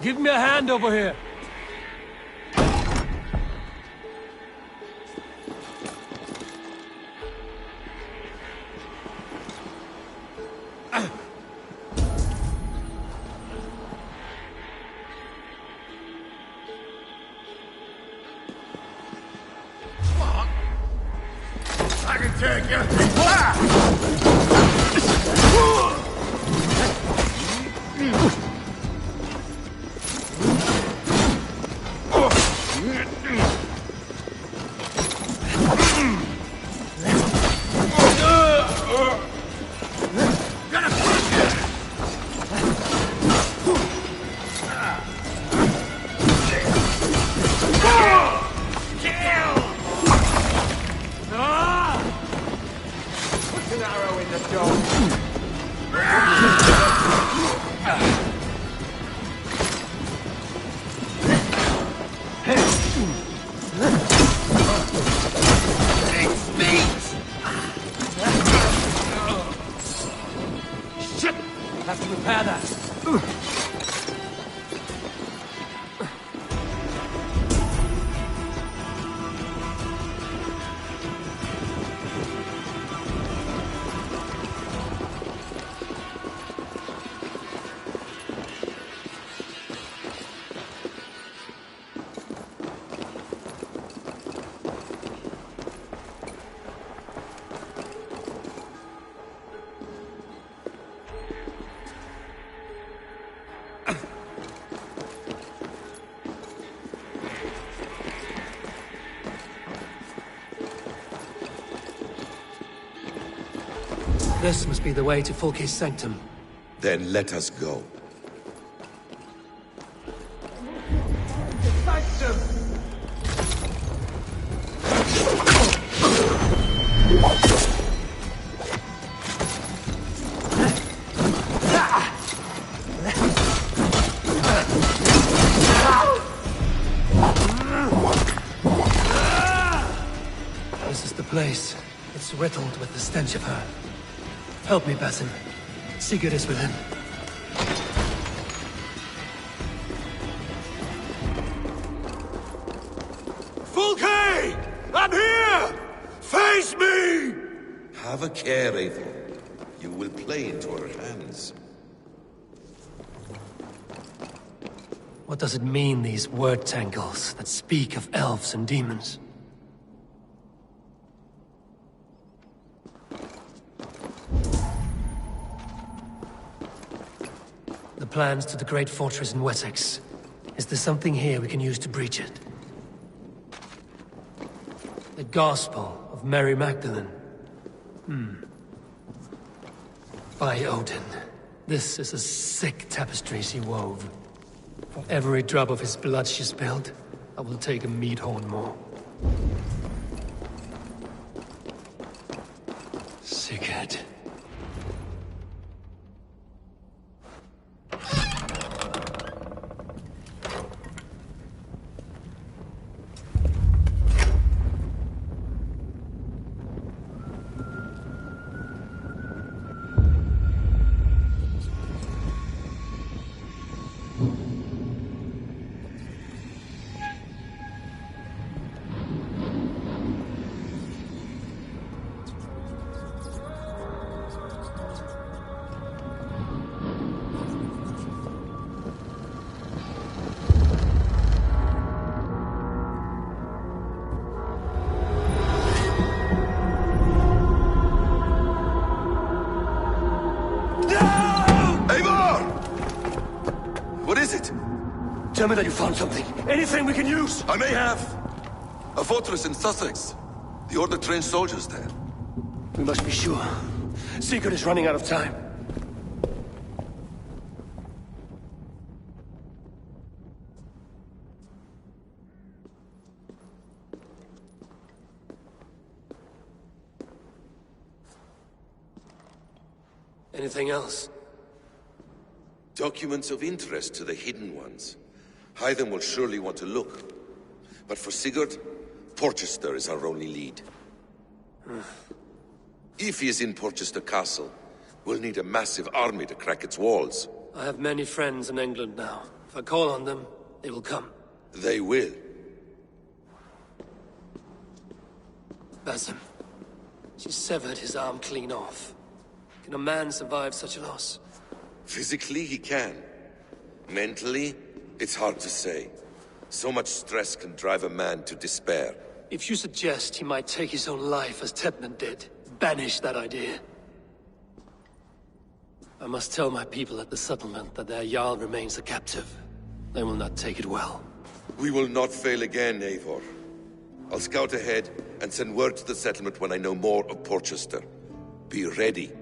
Give me a hand over here. I can take you. Have to repair that. This must be the way to Fulke's sanctum. Then let us go. This is the place. It's riddled with the stench of her. Help me, Basim. Sigurd is within. Fulke! I'm here! Face me! Have a care, Eivor. You will play into our hands. What does it mean, these word tangles that speak of elves and demons? The plans to the great fortress in Wessex. Is there something here we can use to breach it? The Gospel of Mary Magdalene. By Odin, this is a sick tapestry she wove. For every drop of his blood she spilled, I will take a mead horn more. Sigurd. Tell me that you found something. Anything we can use. I may have. A fortress in Sussex. The Order trained soldiers there. We must be sure. Sigurd is running out of time. Anything else? Documents of interest to the Hidden Ones. Hyden will surely want to look. But for Sigurd, Porchester is our only lead. If he is in Porchester Castle, we'll need a massive army to crack its walls. I have many friends in England now. If I call on them, they will come. They will. Basim. She severed his arm clean off. Can a man survive such a loss? Physically, he can. Mentally, it's hard to say. So much stress can drive a man to despair. If you suggest he might take his own life as Tebman did, banish that idea. I must tell my people at the settlement that their Jarl remains a captive. They will not take it well. We will not fail again, Eivor. I'll scout ahead and send word to the settlement when I know more of Porchester. Be ready.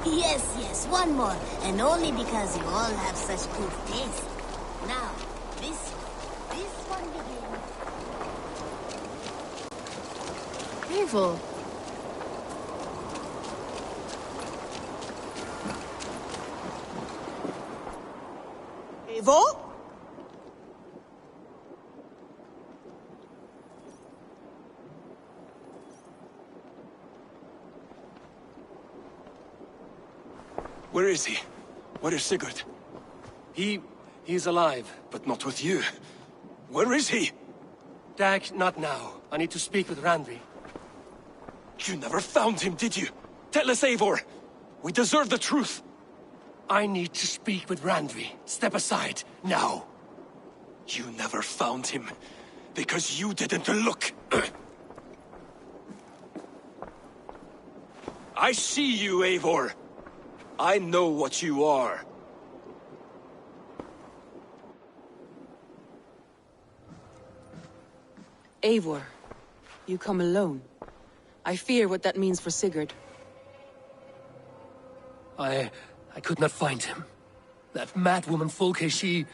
Yes, one more. And only because you all have such good taste. Now, this one begins. Evil. Evil? Where is he? Where is Sigurd? He's alive. But not with you. Where is he? Dag, not now. I need to speak with Randvi. You never found him, did you? Tell us, Eivor. We deserve the truth. I need to speak with Randvi. Step aside, now. You never found him, because you didn't look. I see you, Eivor. I know what you are. Eivor, you come alone. I fear what that means for Sigurd. I could not find him. That madwoman Folke, she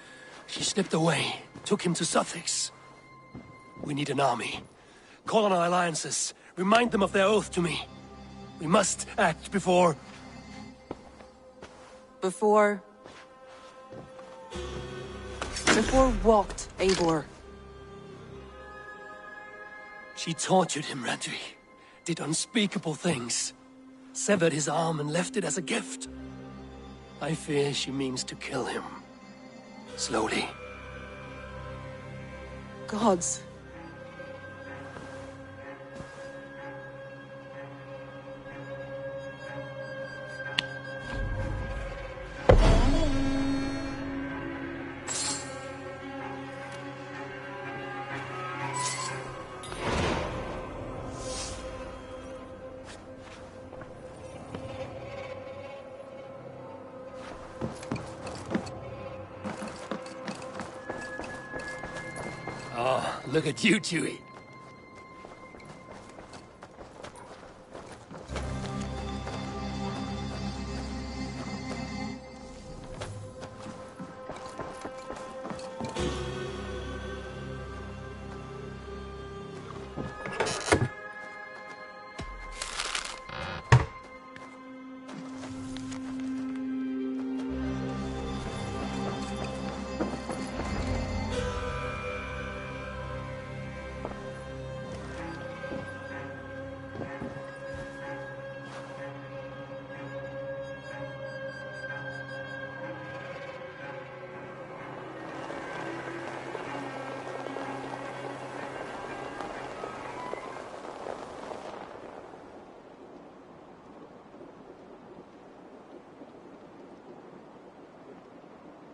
slipped away, took him to Sussex. We need an army. Call on our alliances. Remind them of their oath to me. We must act before... Before what, Eivor? She tortured him, Randvi. Did unspeakable things. Severed his arm and left it as a gift. I fear she means to kill him. Slowly. Gods. Oh, look at you, Chewie.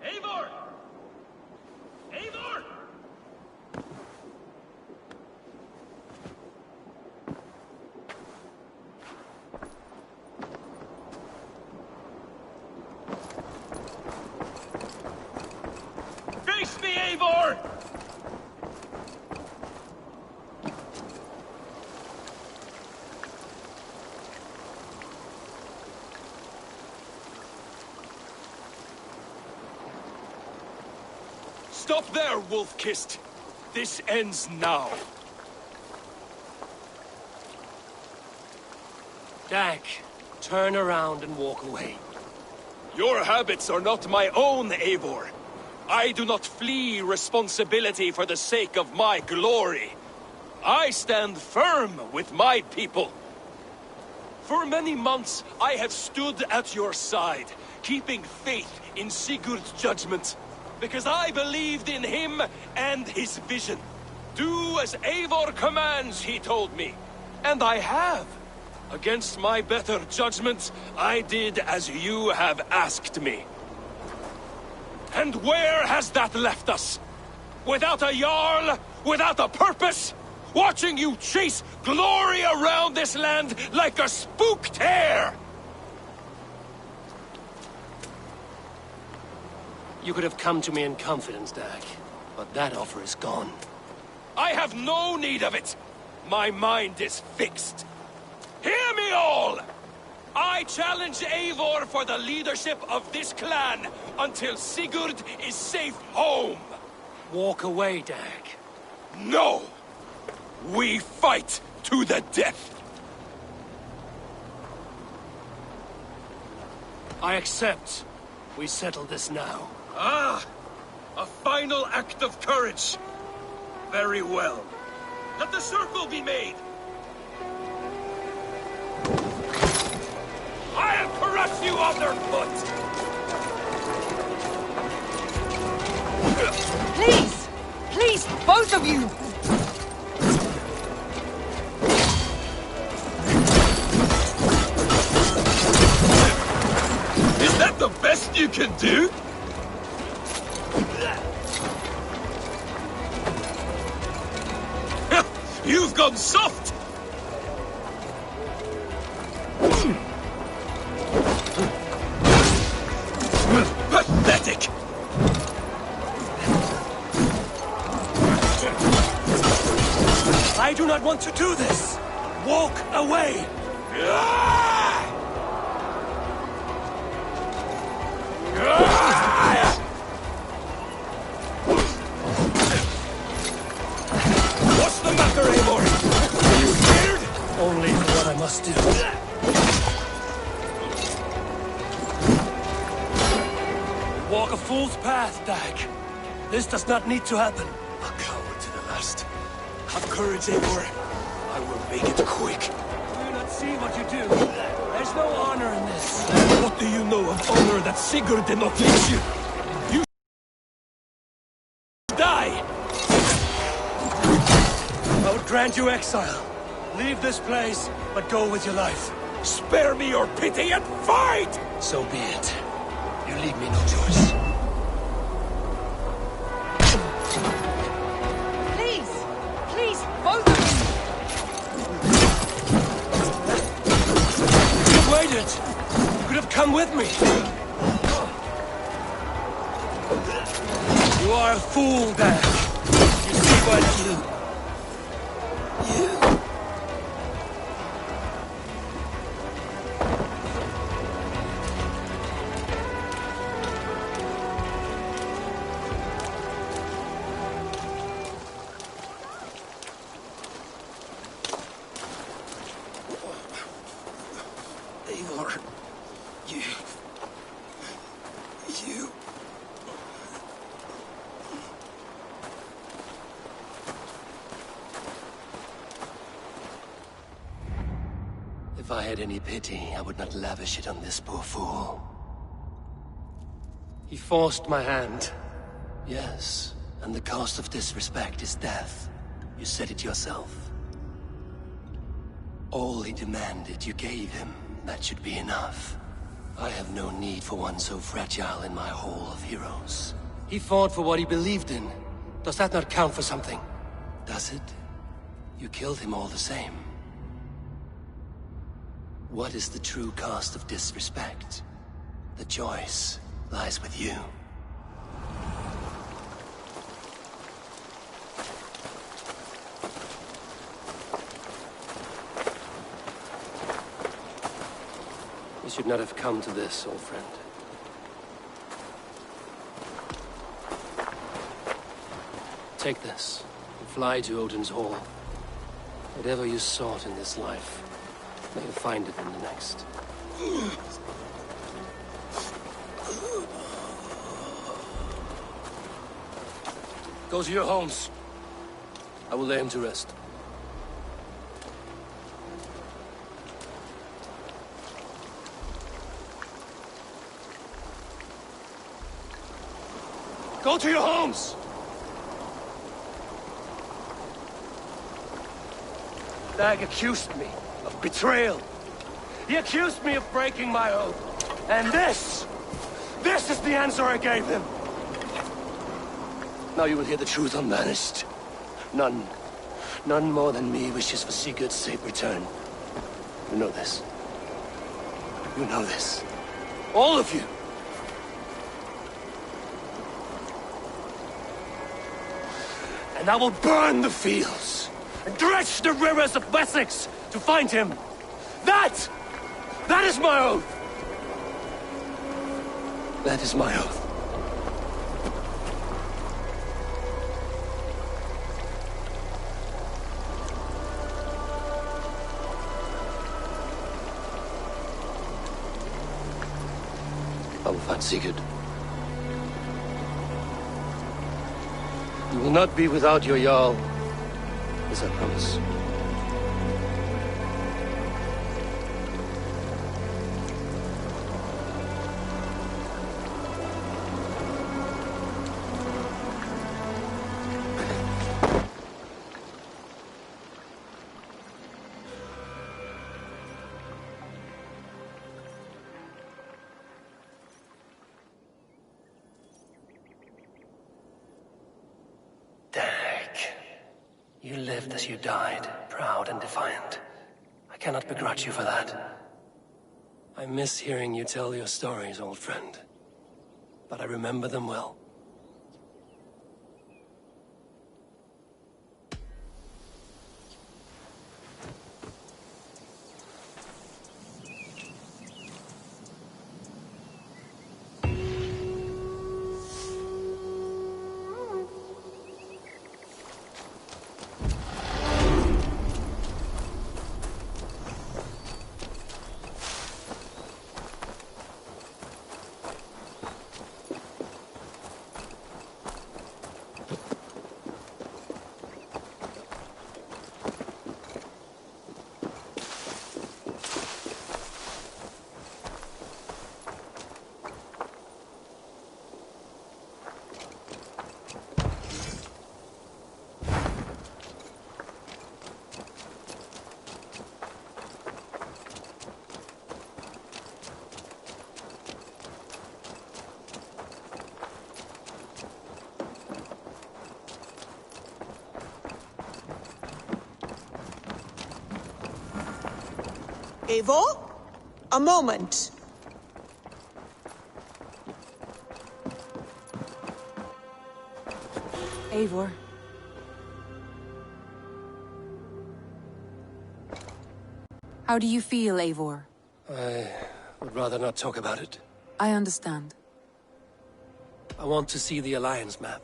Eivor! Eivor! Face me, Eivor! Stop there, Wolf-Kissed. This ends now. Dag, turn around and walk away. Your habits are not my own, Eivor. I do not flee responsibility for the sake of my glory. I stand firm with my people. For many months, I have stood at your side, keeping faith in Sigurd's judgment. Because I believed in him and his vision. Do as Eivor commands, he told me. And I have. Against my better judgment, I did as you have asked me. And where has that left us? Without a Jarl? Without a purpose? Watching you chase glory around this land like a spooked hare! You could have come to me in confidence, Dag, but that offer is gone. I have no need of it! My mind is fixed. Hear me all! I challenge Eivor for the leadership of this clan until Sigurd is safe home! Walk away, Dag. No! We fight to the death! I accept. We settle this now. Ah! A final act of courage! Very well. Let the circle be made! I'll crush you underfoot! Please! Please, both of you! Is that the best you can do? You've gone soft! Pathetic! I do not want to do this! Walk away! What's the matter, Eivor? Are you scared? Only what I must do. Walk a fool's path, Dag. This does not need to happen. A coward to the last. Have courage, Eivor. I will make it quick. Do you not see what you do? There's no honor in this. What do you know of honor that Sigurd did not teach you? You die! I would grant you exile. Leave this place, but go with your life. Spare me your pity and fight! So be it. You leave me no choice. Please! Please, both of you! You waited! You could have come with me! You are a fool, Dag. You see But you... Eivor, you... If I had any pity, I would not lavish it on this poor fool. He forced my hand. Yes, and the cost of disrespect is death. You said it yourself. All he demanded, you gave him. That should be enough. I have no need for one so fragile in my hall of heroes. He fought for what he believed in. Does that not count for something? Does it? You killed him all the same. What is the true cost of disrespect? The choice lies with you. We should not have come to this, old friend. Take this, and fly to Odin's Hall. Whatever you sought in this life, may you find it in the next. Go to your homes. I will lay him to rest. Go to your homes! Dag accused me of betrayal. He accused me of breaking my oath. And this is the answer I gave him. Now you will hear the truth unbanished. None more than me wishes for Sigurd's safe return. You know this. You know this. All of you. And I will burn the fields and dredge the rivers of Wessex to find him. That is my oath. That is my oath. I will find Sigurd. You will not be without your Jarl, as I promise. You lived as you died, proud and defiant. I cannot begrudge you for that. I miss hearing you tell your stories, old friend. But I remember them well. Eivor? A moment. Eivor, How do you feel, Eivor? I would rather not talk about it. I understand. I want to see the Alliance map.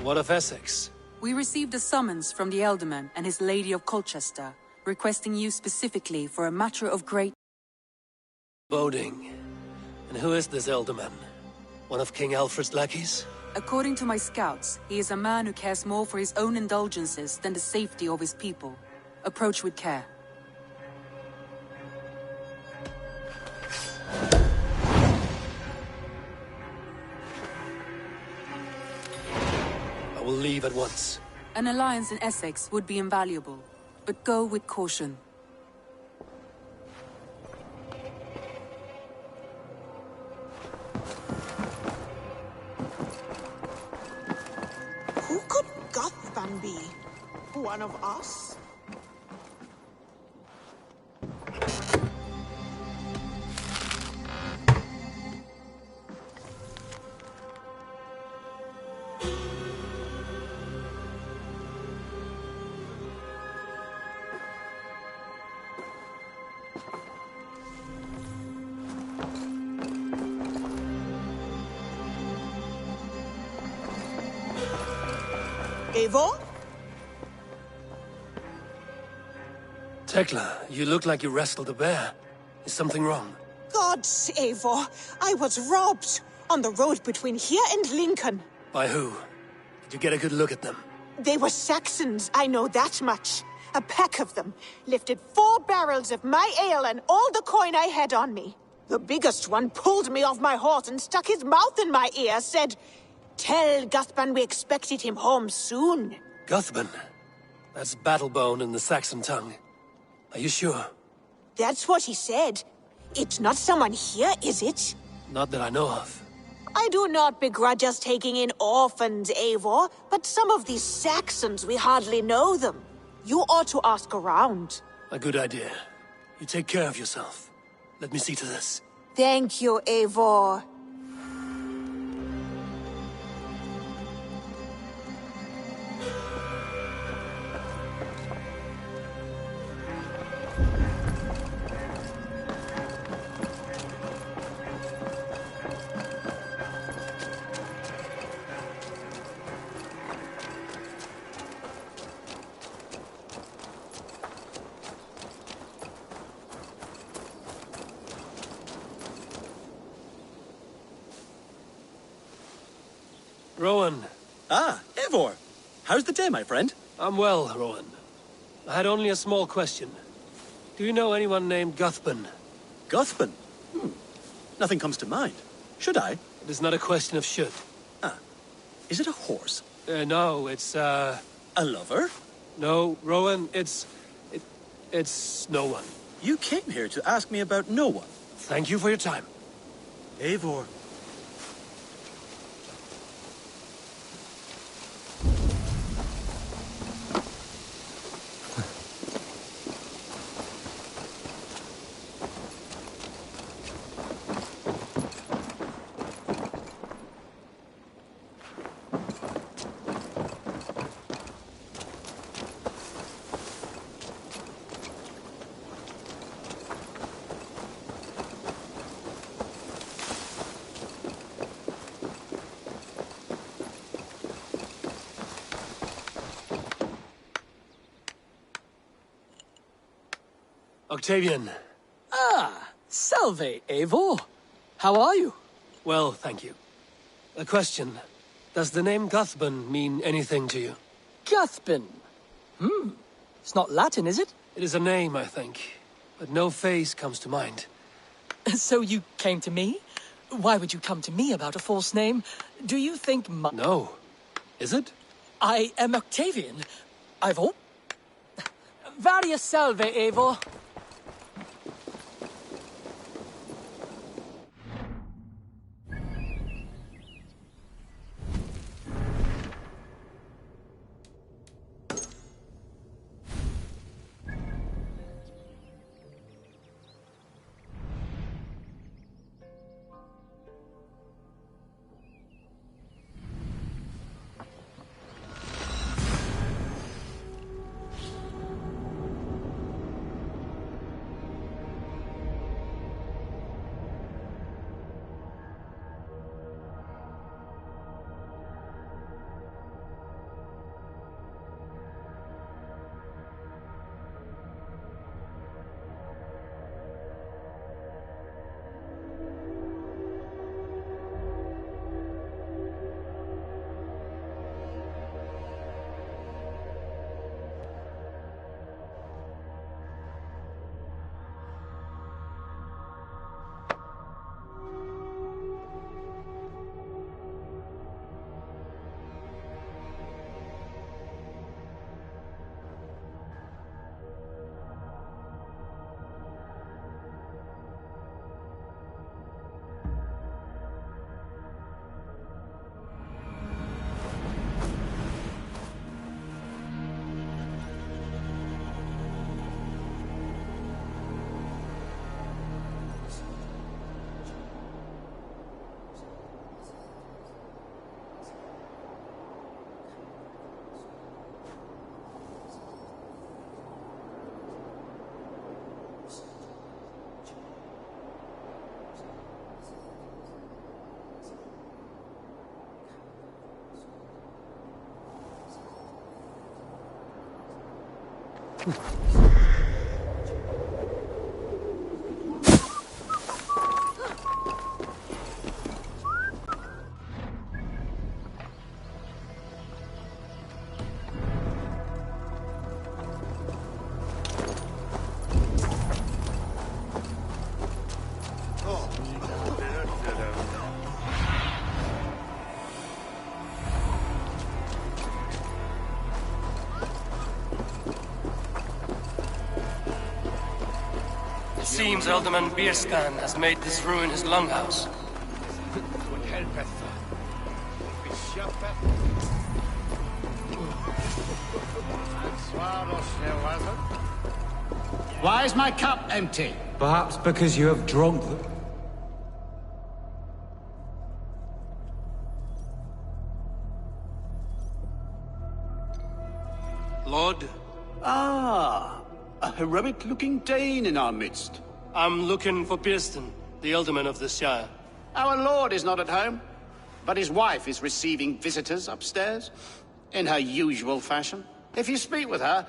What of Essex? We received a summons from the Elderman and his Lady of Colchester, requesting you specifically for a matter of great... Boding. And who is this Elderman? One of King Alfred's lackeys? According to my scouts, he is a man who cares more for his own indulgences than the safety of his people. Approach with care. I will leave at once. An alliance in Essex would be invaluable, but go with caution. Who could Gothban be? One of us? Eivor? Tekla, you look like you wrestled a bear. Is something wrong? Gods, Eivor, I was robbed on the road between here and Lincoln. By who? Did you get a good look at them? They were Saxons, I know that much. A pack of them lifted 4 barrels of my ale and all the coin I had on me. The biggest one pulled me off my horse and stuck his mouth in my ear, said, "Tell Guthban we expected him home soon." Guthban? That's Battlebone in the Saxon tongue. Are you sure? That's what he said. It's not someone here, is it? Not that I know of. I do not begrudge us taking in orphans, Eivor, but some of these Saxons, we hardly know them. You ought to ask around. A good idea. You take care of yourself. Let me see to this. Thank you, Eivor. Rowan. Ah, Eivor. How's the day, my friend? I'm well, Rowan. I had only a small question. Do you know anyone named Guthban? Guthban? Nothing comes to mind. Should I? It is not a question of should. Is it a horse? No, it's, A lover? No, Rowan, it's no one. You came here to ask me about no one. Thank you for your time. Eivor. Octavian. Salve, Eivor. How are you? Well, thank you. A question. Does the name Guthban mean anything to you? Guthban. It's not Latin, is it? It is a name, I think. But no face comes to mind. So you came to me? Why would you come to me about a false name? Do you think No. Is it? I am Octavian. I've all... Various salve, Eivor. It seems Alderman Bierskan has made this ruin his longhouse. Why is my cup empty? Perhaps because you have drunk them. Lord? Ah, a heroic-looking Dane in our midst. I'm looking for Bierston, the alderman of the Shire. Our lord is not at home, but his wife is receiving visitors upstairs, in her usual fashion. If you speak with her,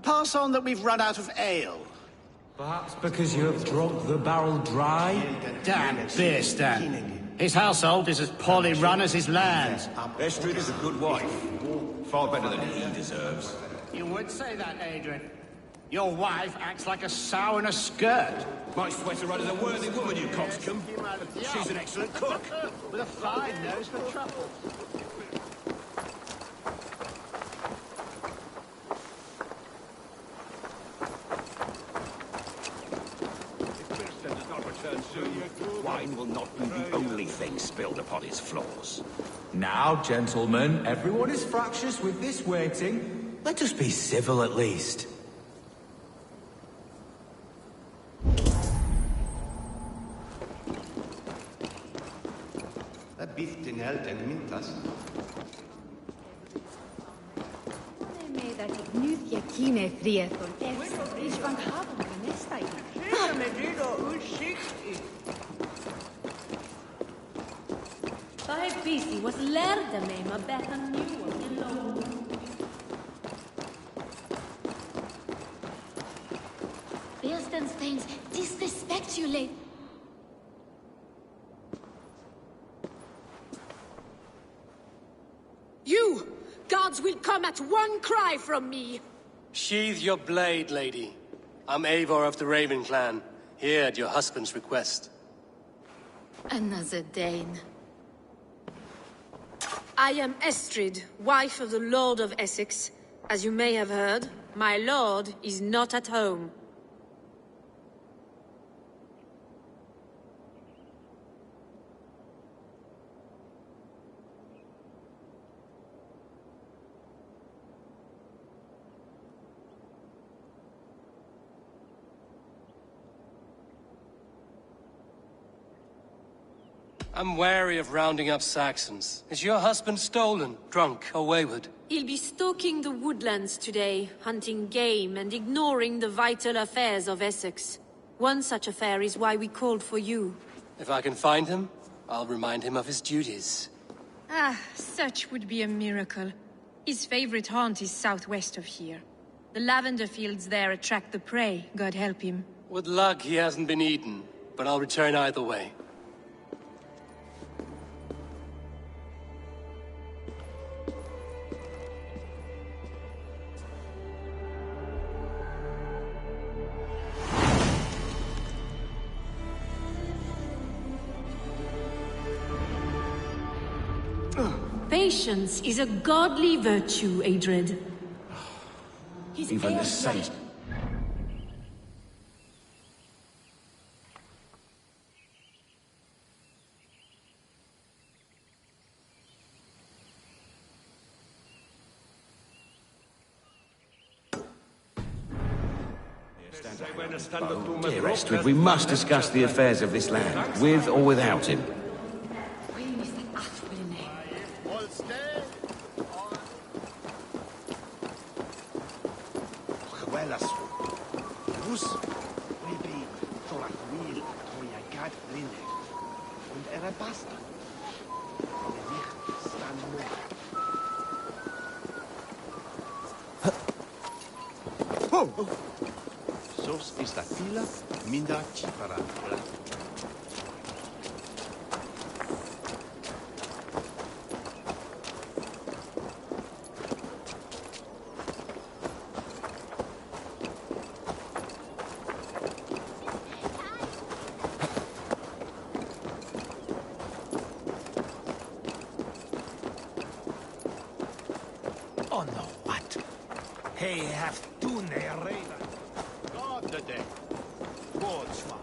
pass on that we've run out of ale. Perhaps because you have drunk the barrel dry? Damn Bierstan. His household is as poorly run as his lands. Estrid is a good wife. Far better than he deserves. You would say that, Adrian. Your wife acts like a sow in a skirt. My sweater run is a worthy woman, you coxcomb. She's an excellent cook. With a fine nose for truffles. Wine will not be the only thing spilled upon his floors. Now, gentlemen, everyone is fractious with this waiting. Let us be civil at least. Dat bist den held en mintas. Nee, dat ik nu je kine vrije voor is van haben we nesta in. Dai busy was lärde mig med bättre nu och Bierstensteins disrespect you, lady. You! Gods will come at one cry from me! Sheathe your blade, lady. I'm Eivor of the Raven clan, here at your husband's request. Another Dane. I am Estrid, wife of the Lord of Essex. As you may have heard, my lord is not at home. I'm wary of rounding up Saxons. Is your husband stolen, drunk, or wayward? He'll be stalking the woodlands today, hunting game and ignoring the vital affairs of Essex. One such affair is why we called for you. If I can find him, I'll remind him of his duties. Ah, such would be a miracle. His favorite haunt is southwest of here. The lavender fields there attract the prey, God help him. With luck, he hasn't been eaten, but I'll return either way. Patience is a godly virtue, Adred. Even the saint. Dear Estrid, we must discuss the affairs of this land, with or without him. Sos esta fila minda para. Oh no, what? Hey, have to raven. God the day. Botsma.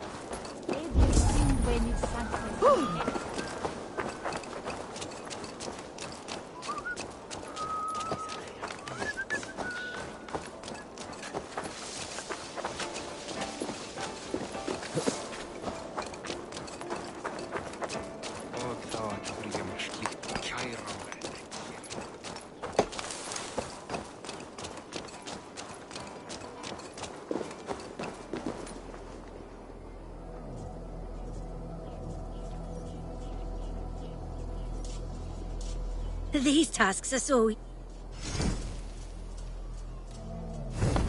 These tasks are so...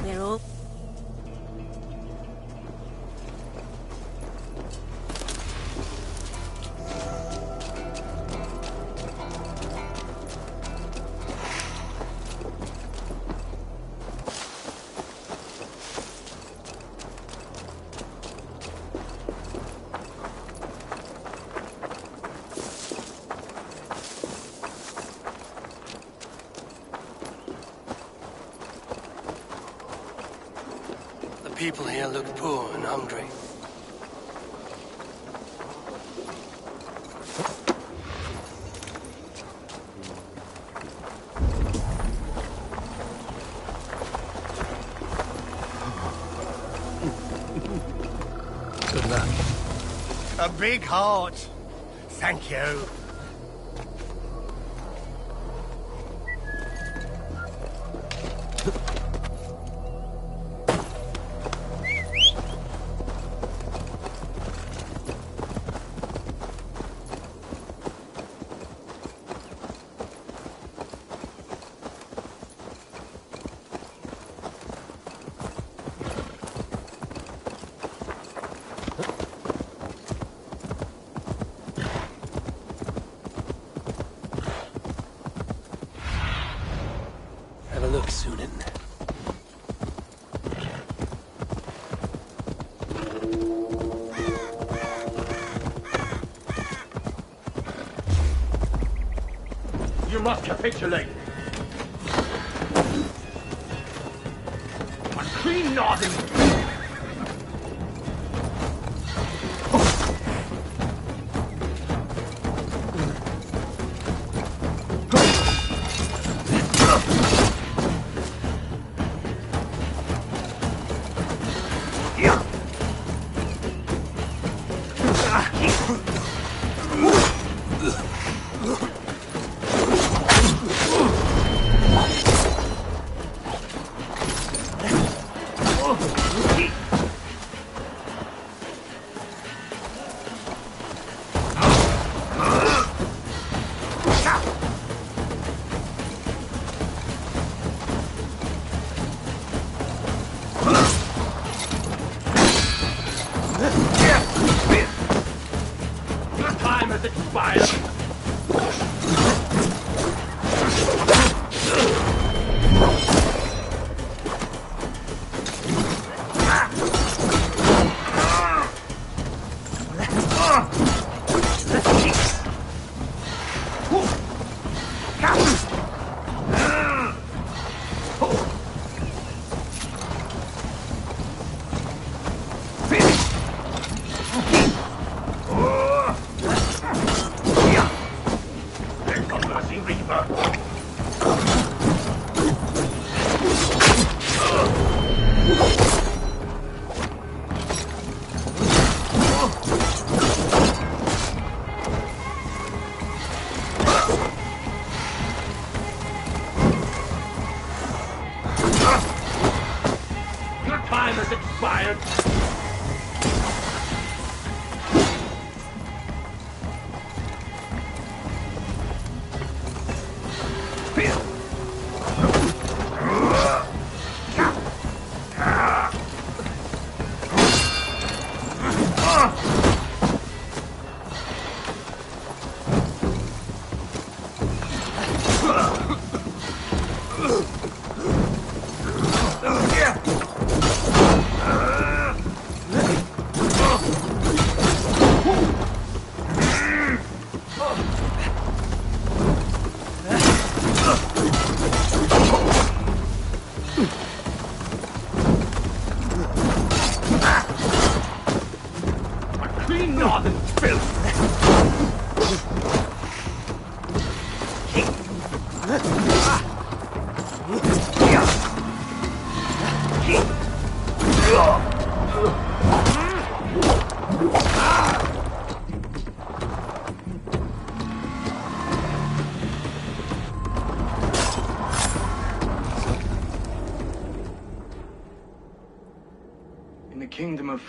They're all... People here look poor and hungry. Good luck. A big heart. Thank you. Have a look, Sunan. You must capitulate. A clean noggin.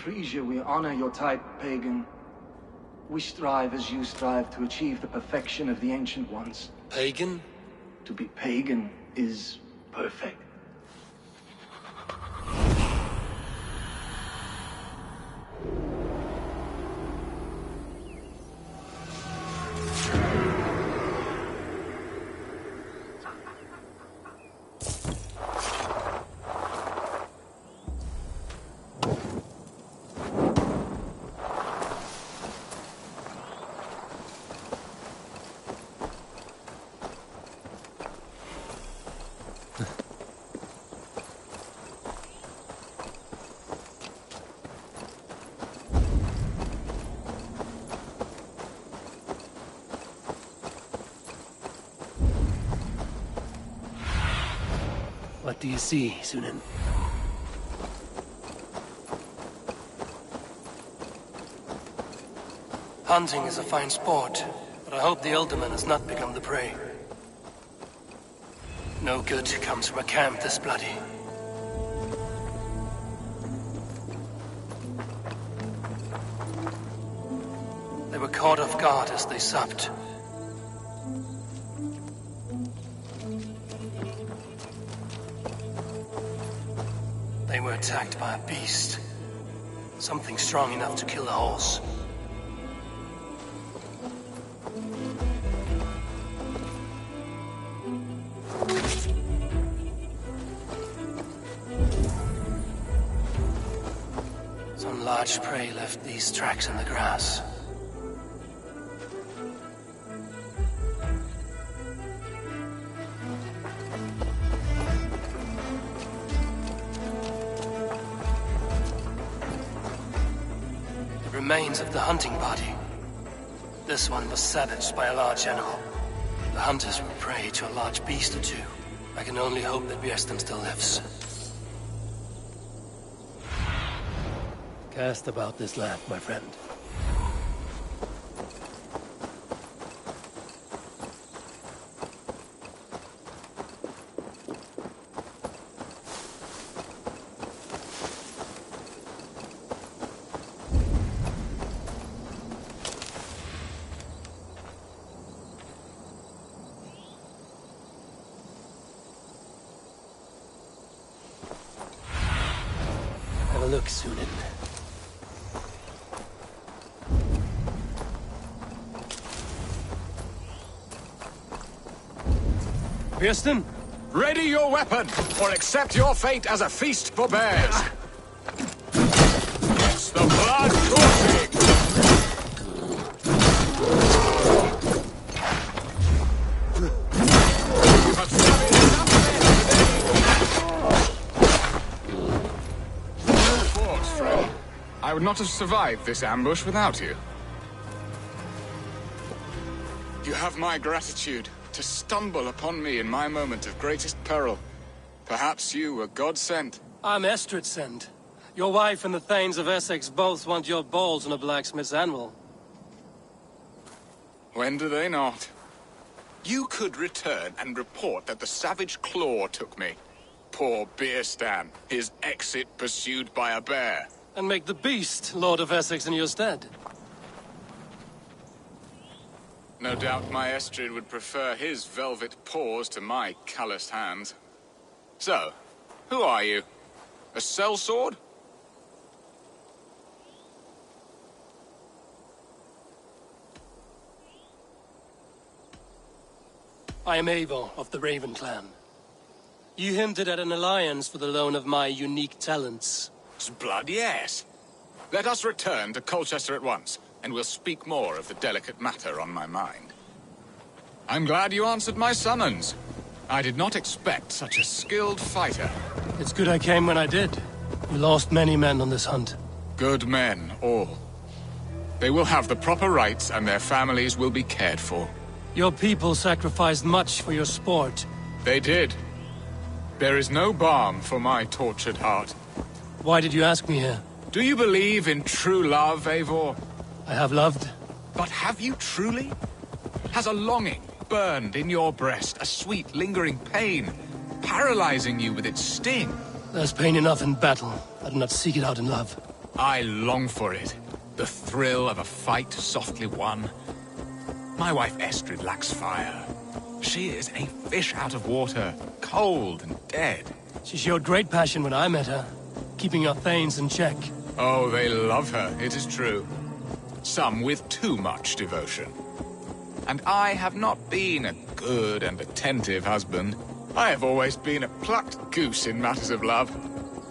Frisia, we honor your type, pagan. We strive as you strive to achieve the perfection of the Ancient Ones. Pagan? To be pagan is perfect. What do you see, Sunan? Hunting is a fine sport, but I hope the Alderman has not become the prey. No good comes from a camp this bloody. They were caught off guard as they supped. They were attacked by a beast. Something strong enough to kill a horse. Some large prey left these tracks in the grass. Remains of the hunting party. This one was savaged by a large animal. The hunters were prey to a large beast or two. I can only hope that Björsten still lives. Cast about this land, my friend. Look, Sunan. Björsten? Ready your weapon, or accept your fate as a feast for bears. It's the blood coursing. I would not have survived this ambush without you. You have my gratitude to stumble upon me in my moment of greatest peril. Perhaps you were God-sent. I'm Estrid sent. Your wife and the Thanes of Essex both want your balls on a blacksmith's anvil. When do they not? You could return and report that the savage Claw took me. Poor Björsten, his exit pursued by a bear. And make the beast Lord of Essex in your stead. No doubt my Estrid would prefer his velvet paws to my calloused hands. So, who are you? A sellsword? I am Eivor of the Raven clan. You hinted at an alliance for the loan of my unique talents. Blood, yes. Let us return to Colchester at once, and we'll speak more of the delicate matter on my mind. I'm glad you answered my summons. I did not expect such a skilled fighter. It's good I came when I did. We lost many men on this hunt. Good men, all. They will have the proper rights, and their families will be cared for. Your people sacrificed much for your sport. They did. There is no balm for my tortured heart. Why did you ask me here? Do you believe in true love, Eivor? I have loved. But have you truly? Has a longing burned in your breast, a sweet, lingering pain, paralyzing you with its sting? There's pain enough in battle. I do not seek it out in love. I long for it. The thrill of a fight softly won. My wife Estrid lacks fire. She is a fish out of water, cold and dead. She showed great passion when I met her, keeping her thanes in check. Oh, they love her, it is true. Some with too much devotion. And I have not been a good and attentive husband. I have always been a plucked goose in matters of love.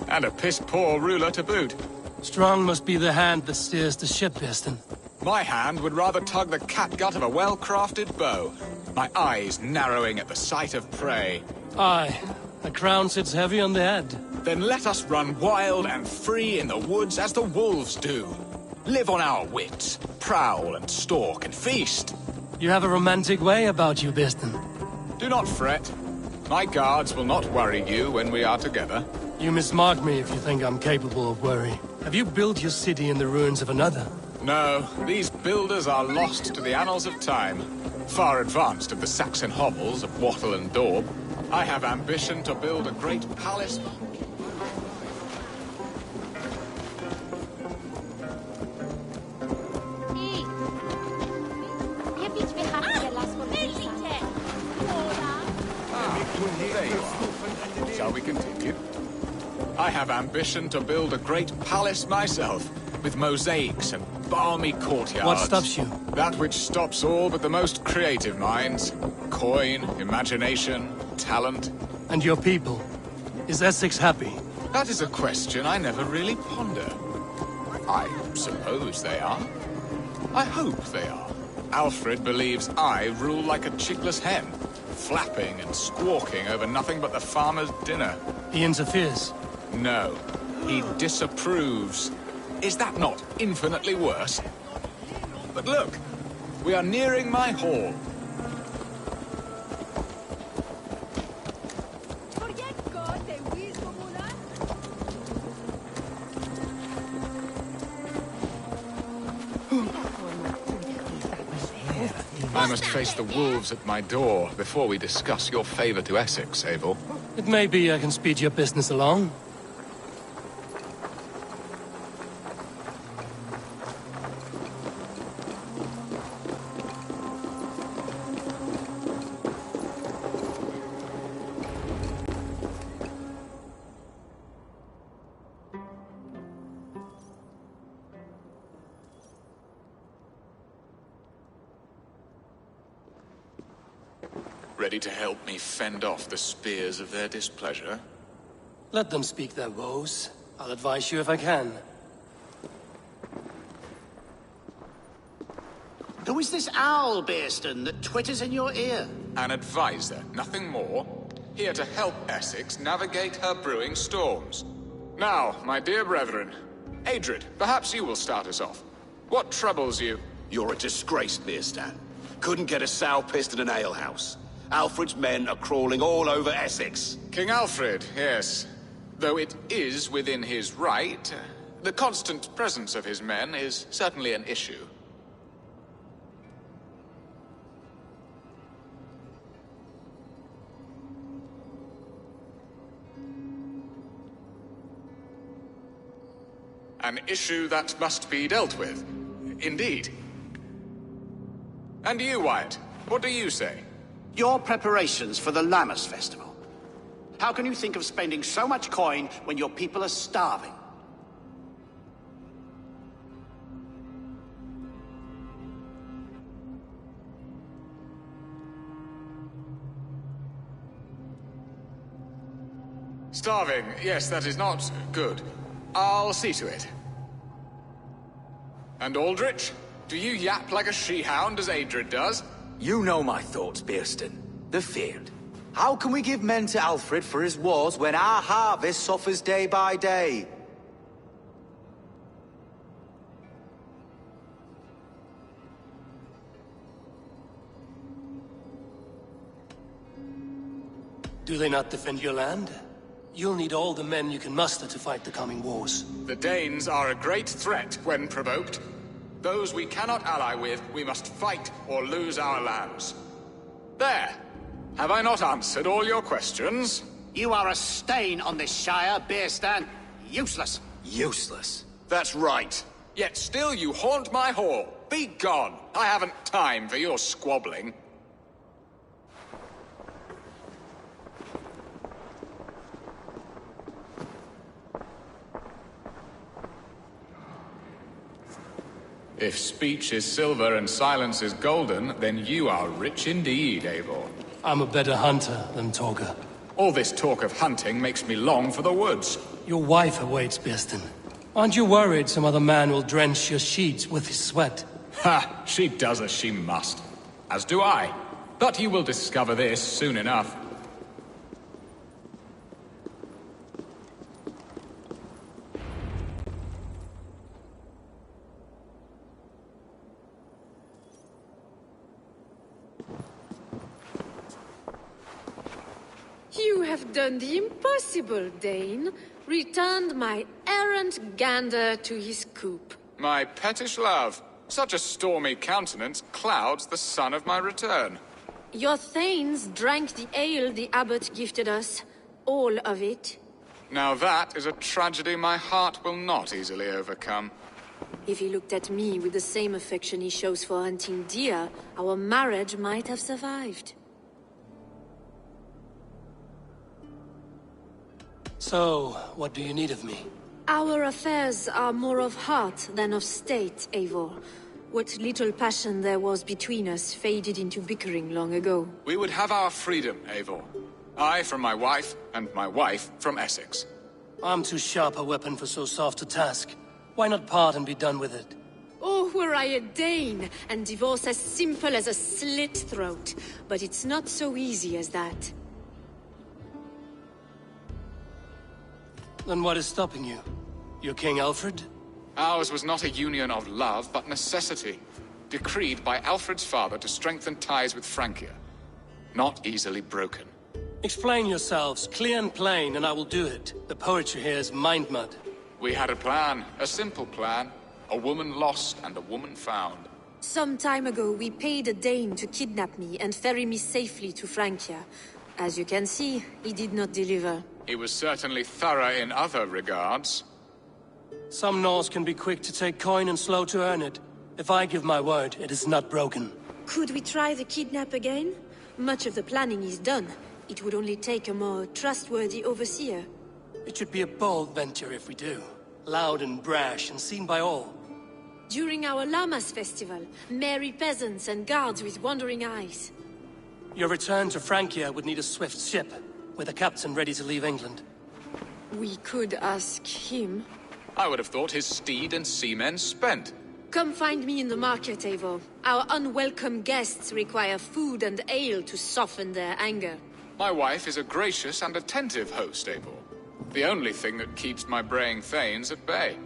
And a piss-poor ruler to boot. Strong must be the hand that steers the ship, Piston. My hand would rather tug the catgut of a well-crafted bow. My eyes narrowing at the sight of prey. Aye, a crown sits heavy on the head. Then let us run wild and free in the woods as the wolves do. Live on our wits, prowl and stalk and feast. You have a romantic way about you, Piston. Do not fret. My guards will not worry you when we are together. You mismark me if you think I'm capable of worry. Have you built your city in the ruins of another? No, these builders are lost to the annals of time. Far advanced of the Saxon hovels of Wattle and Daub. I have ambition to build a great palace. There you are. Shall we continue? I have ambition to build a great palace myself, with mosaics and balmy courtyards. What stops you? That which stops all but the most creative minds. Coin, imagination, talent. And your people? Is Essex happy? That is a question I never really ponder. I suppose they are. I hope they are. Alfred believes I rule like a chickless hen, flapping and squawking over nothing but the farmer's dinner. He interferes? No, he disapproves. Is that not infinitely worse? But look, we are nearing my hall. I must face the wolves at my door before we discuss your favor to Essex, Abel. It may be I can speed your business along. Ready to help me fend off the spears of their displeasure? Let them speak their woes. I'll advise you if I can. Who is this owl, Bearston, that twitters in your ear? An advisor, nothing more. Here to help Essex navigate her brewing storms. Now, my dear brethren, Adrid, perhaps you will start us off. What troubles you? You're a disgrace, Bearstan. Couldn't get a sow pissed in an alehouse. Alfred's men are crawling all over Essex. King Alfred, yes. Though it is within his right, the constant presence of his men is certainly an issue. An issue that must be dealt with. Indeed. And you, Wyatt, what do you say? Your preparations for the Lammas Festival. How can you think of spending so much coin when your people are starving? Starving, yes, that is not good. I'll see to it. And Aldrich, do you yap like a she-hound as Adrid does? You know my thoughts, Bearston. The feared. How can we give men to Alfred for his wars when our harvest suffers day by day? Do they not defend your land? You'll need all the men you can muster to fight the coming wars. The Danes are a great threat when provoked. Those we cannot ally with, we must fight or lose our lands. There! Have I not answered all your questions? You are a stain on this Shire, Bearstan. Useless. Useless? That's right. Yet still you haunt my hall. Be gone. I haven't time for your squabbling. If speech is silver and silence is golden, then you are rich indeed, Eivor. I'm a better hunter than talker. All this talk of hunting makes me long for the woods. Your wife awaits, Birsten. Aren't you worried some other man will drench your sheets with his sweat? Ha! She does as she must. As do I. But you will discover this soon enough. You have done the impossible, Dane. Returned my errant gander to his coop. My pettish love. Such a stormy countenance clouds the sun of my return. Your thanes drank the ale the abbot gifted us. All of it. Now that is a tragedy my heart will not easily overcome. If he looked at me with the same affection he shows for hunting deer, our marriage might have survived. So, what do you need of me? Our affairs are more of heart than of state, Eivor. What little passion there was between us faded into bickering long ago. We would have our freedom, Eivor. I from my wife, and my wife from Essex. I'm too sharp a weapon for so soft a task. Why not part and be done with it? Oh, were I a Dane, and divorce as simple as a slit throat. But it's not so easy as that. Then what is stopping you? Your King Alfred? Ours was not a union of love, but necessity. Decreed by Alfred's father to strengthen ties with Francia. Not easily broken. Explain yourselves, clear and plain, and I will do it. The poetry here is mind mud. We had a plan, a simple plan. A woman lost and a woman found. Some time ago, we paid a Dane to kidnap me and ferry me safely to Francia. As you can see, he did not deliver. He was certainly thorough in other regards. Some Norse can be quick to take coin and slow to earn it. If I give my word, it is not broken. Could we try the kidnap again? Much of the planning is done. It would only take a more trustworthy overseer. It should be a bold venture if we do. Loud and brash and seen by all. During our Llamas festival, merry peasants and guards with wandering eyes. Your return to Francia would need a swift ship, with a captain ready to leave England. We could ask him. I would have thought his steed and seamen spent. Come find me in the market, Eivor. Our unwelcome guests require food and ale to soften their anger. My wife is a gracious and attentive host, Eivor. The only thing that keeps my braying thanes at bay.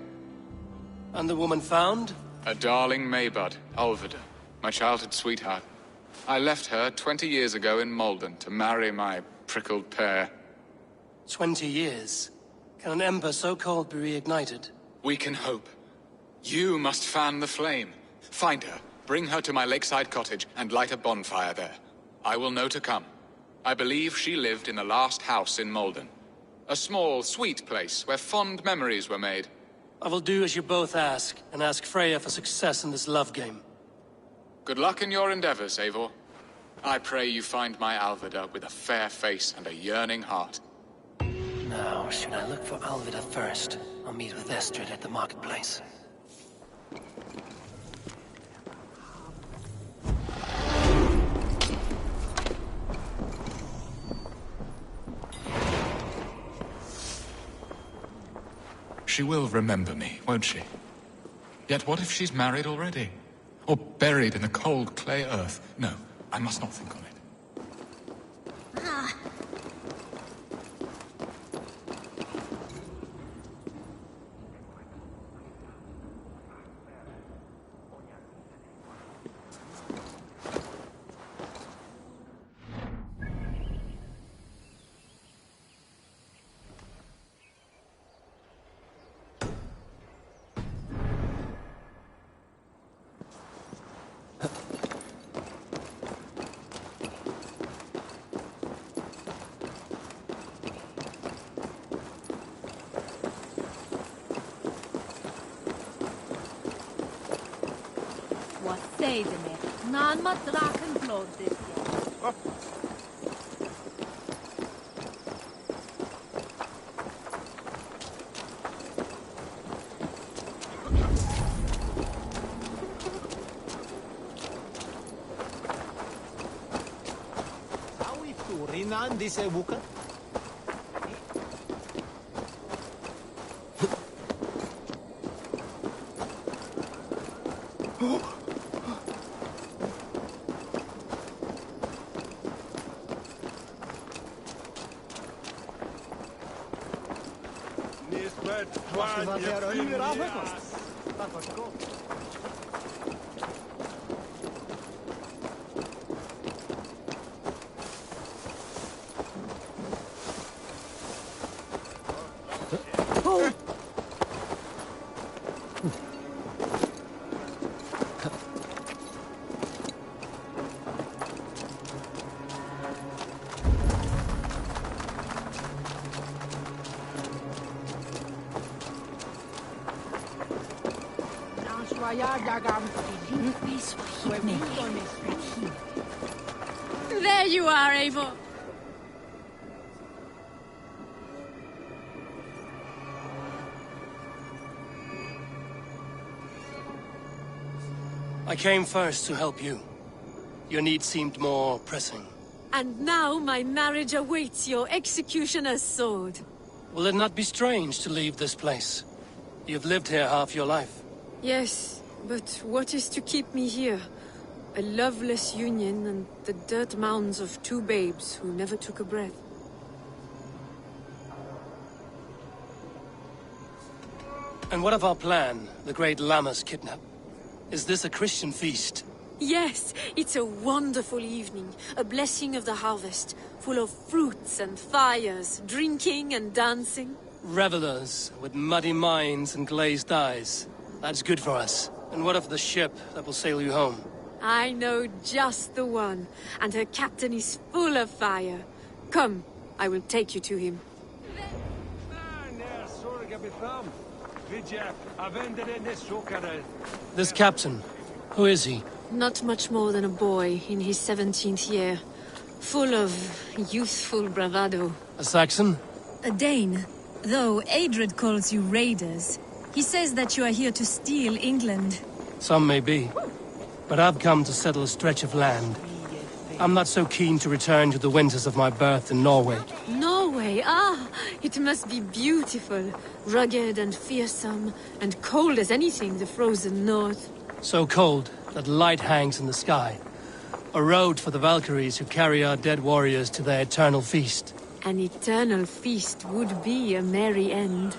And the woman found? A darling Maybud, Alvida, my childhood sweetheart. I left her 20 years ago in Malden to marry my prickled pear. 20 years? Can an ember so cold be reignited? We can hope. You must fan the flame. Find her, bring her to my lakeside cottage, and light a bonfire there. I will know to come. I believe she lived in the last house in Malden. A small, sweet place where fond memories were made. I will do as you both ask, and ask Freya for success in this love game. Good luck in your endeavors, Eivor. I pray you find my Alvida with a fair face and a yearning heart. Now, should I look for Alvida first? I'll meet with Estrid at the marketplace. She will remember me, won't she? Yet what if she's married already? Or buried in the cold clay earth? No, I must not think on it. medene. Nan mat draken blod this year. Rinan di se buka? There you are, Eivor. I came first to help you. Your need seemed more pressing. And now my marriage awaits your executioner's sword. Will it not be strange to leave this place? You've lived here half your life. Yes, but what is to keep me here? A loveless union and the dirt mounds of two babes who never took a breath. And what of our plan, the great Lamma's kidnap? Is this a Christian feast? Yes, it's a wonderful evening, a blessing of the harvest, full of fruits and fires, drinking and dancing. Revelers with muddy minds and glazed eyes. That's good for us. And what of the ship that will sail you home? I know just the one, and her captain is full of fire. Come, I will take you to him. This captain, who is he? Not much more than a boy in his 17th year, full of youthful bravado. A Saxon? A Dane, though Adred calls you raiders. He says that you are here to steal England. Some may be, but I've come to settle a stretch of land. I'm not so keen to return to the winters of my birth in Norway. Norway, ah! It must be beautiful, rugged and fearsome, and cold as anything the frozen north. So cold that light hangs in the sky. A road for the Valkyries who carry our dead warriors to their eternal feast. An eternal feast would be a merry end.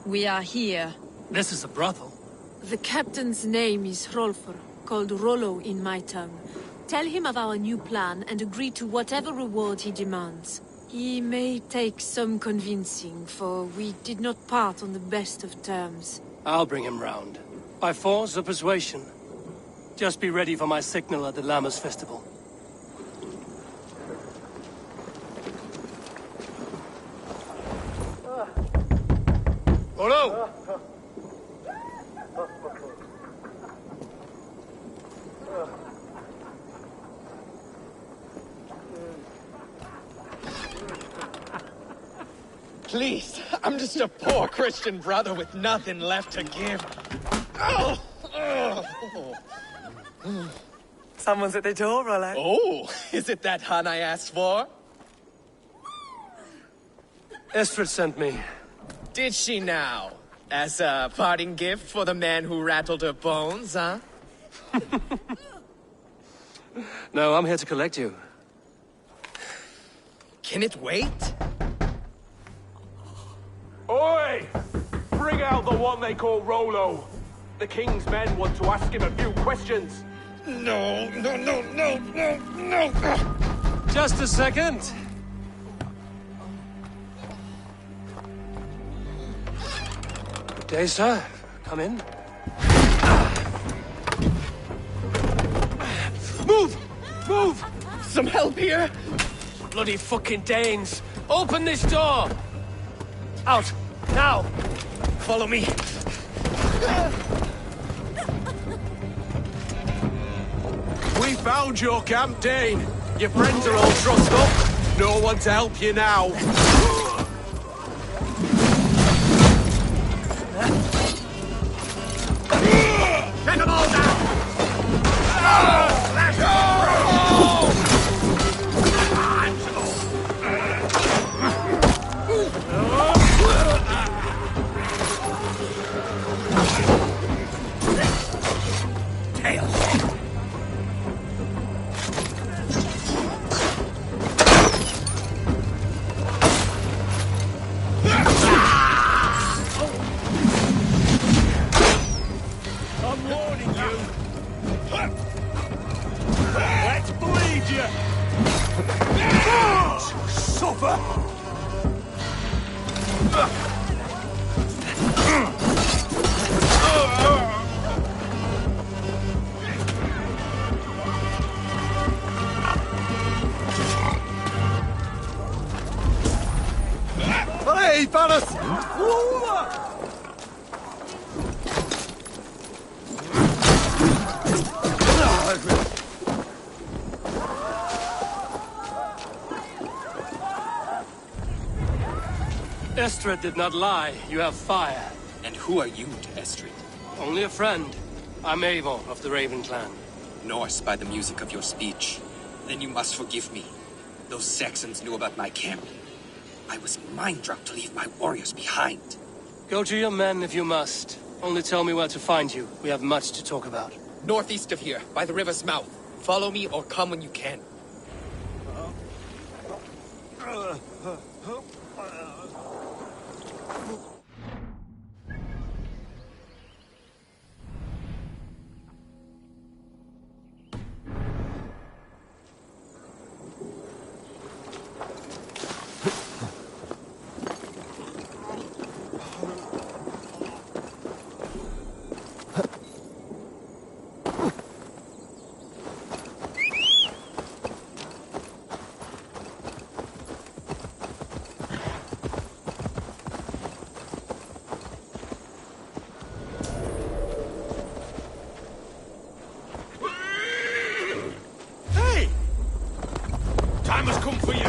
We are here. This is a brothel. The captain's name is Hrolfr, called Rollo in my tongue. Tell him of our new plan and agree to whatever reward he demands. He may take some convincing, for we did not part on the best of terms. I'll bring him round. By force or persuasion. Just be ready for my signal at the Lammas festival. Rollo! Please, I'm just a poor Christian brother with nothing left to give. Oh! Someone's at the door, Rollo. Oh, is it that hun I asked for? Estrid sent me. Did she now? As a parting gift for the man who rattled her bones, huh? No, I'm here to collect you. Can it wait? Oi! Bring out the one they call Rollo. The king's men want to ask him a few questions. No. Just a second. Good day, sir. Come in. Move! Move! Some help here? Bloody fucking Danes! Open this door! Out! Now! Follow me! We found your camp, Dane. Your friends are all trussed up. No one to help you now. Get them all down! Let's I'm warning you. Let's bleed you. Suffer. Hey, fellas! Estrid did not lie. You have fire. And who are you to Estrid? Only a friend. I'm Eivor of the Raven clan. Norse by the music of your speech. Then you must forgive me. Those Saxons knew about my camp. I was mind-drugged to leave my warriors behind. Go to your men if you must. Only tell me where to find you. We have much to talk about. Northeast of here, by the river's mouth. Follow me or come when you can. Time has come for you.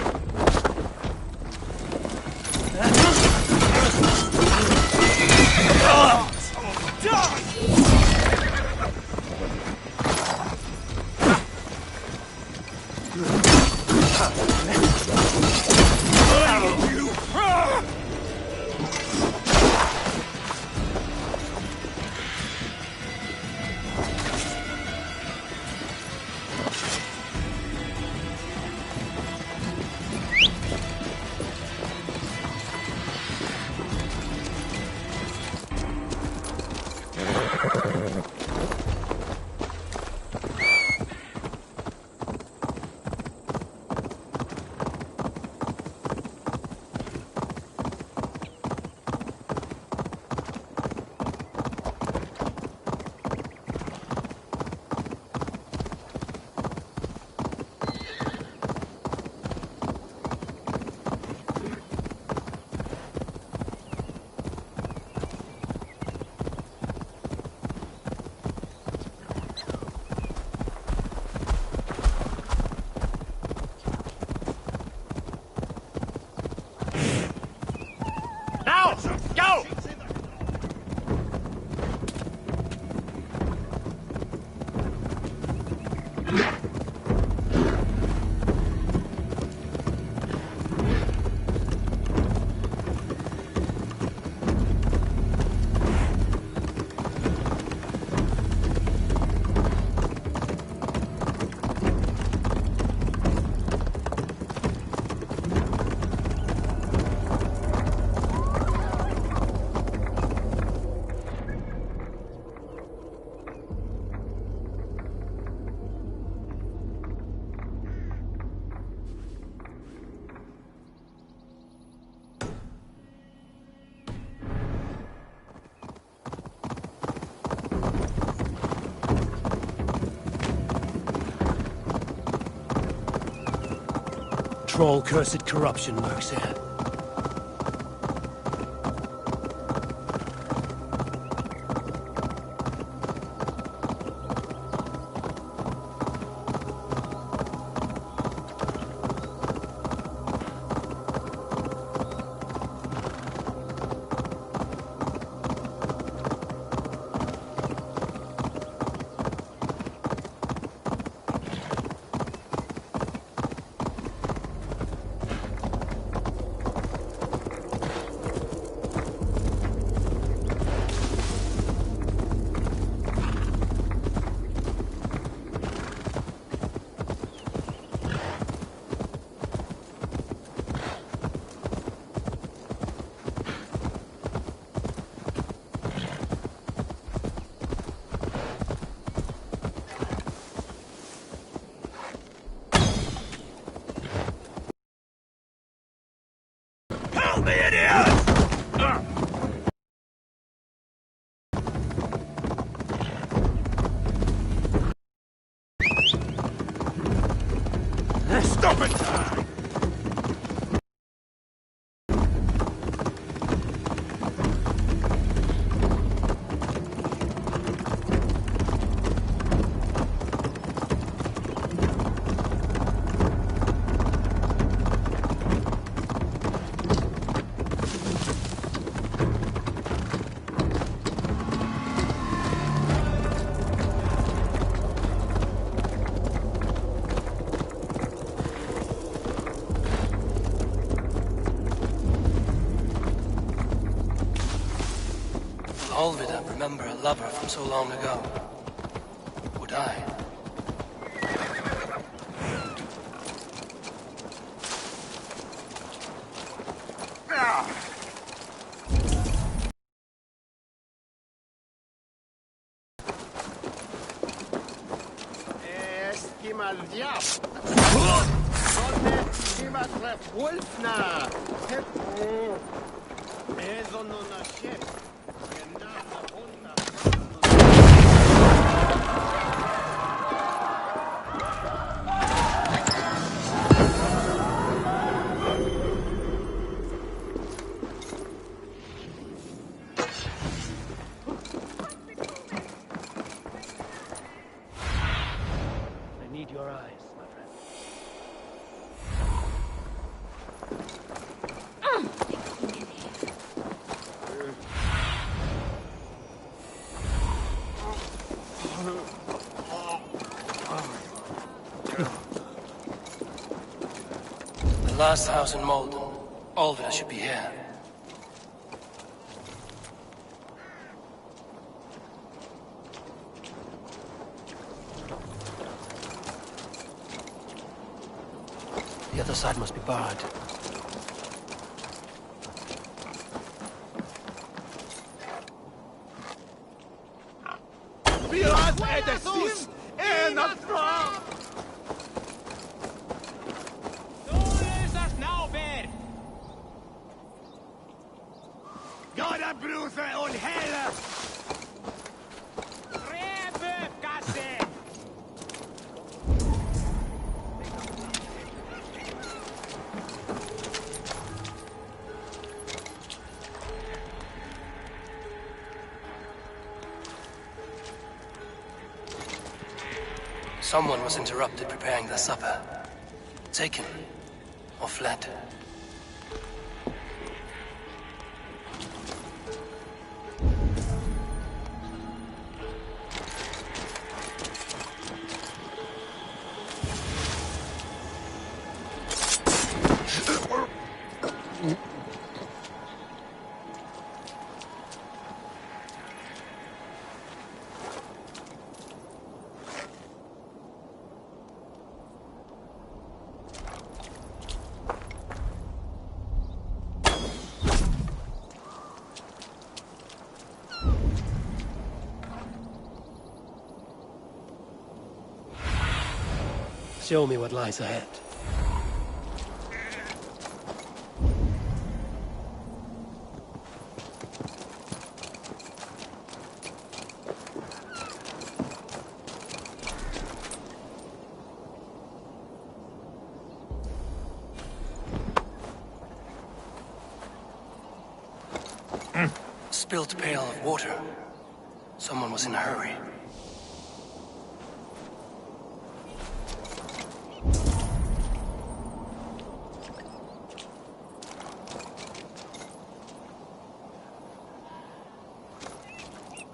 Go! troll-cursed corruption lurks here. Help me, idiot! Stop it! Olvida remember a lover from so long ago? Would I? Estimal diab. Donde estimat wolfna. Eso no nace. Your eyes, my friend. The last house in Malden. Olvida should be here. The other side must be barred. Biraz edesiz en atrás. Gotta bruise on hell! Someone was interrupted preparing the supper. Taken or fled. Show me what lies ahead. spilt pail of water. Someone was in a hurry.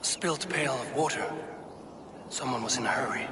Spilt pail of water. Someone was in a hurry.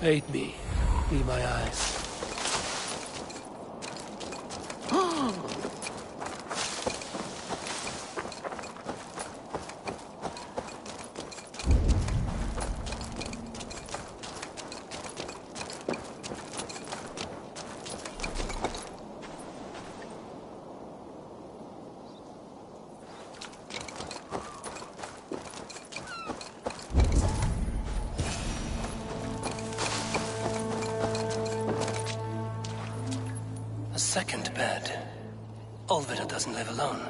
Aid me. Be my eyes. Second bed. Olvida doesn't live alone.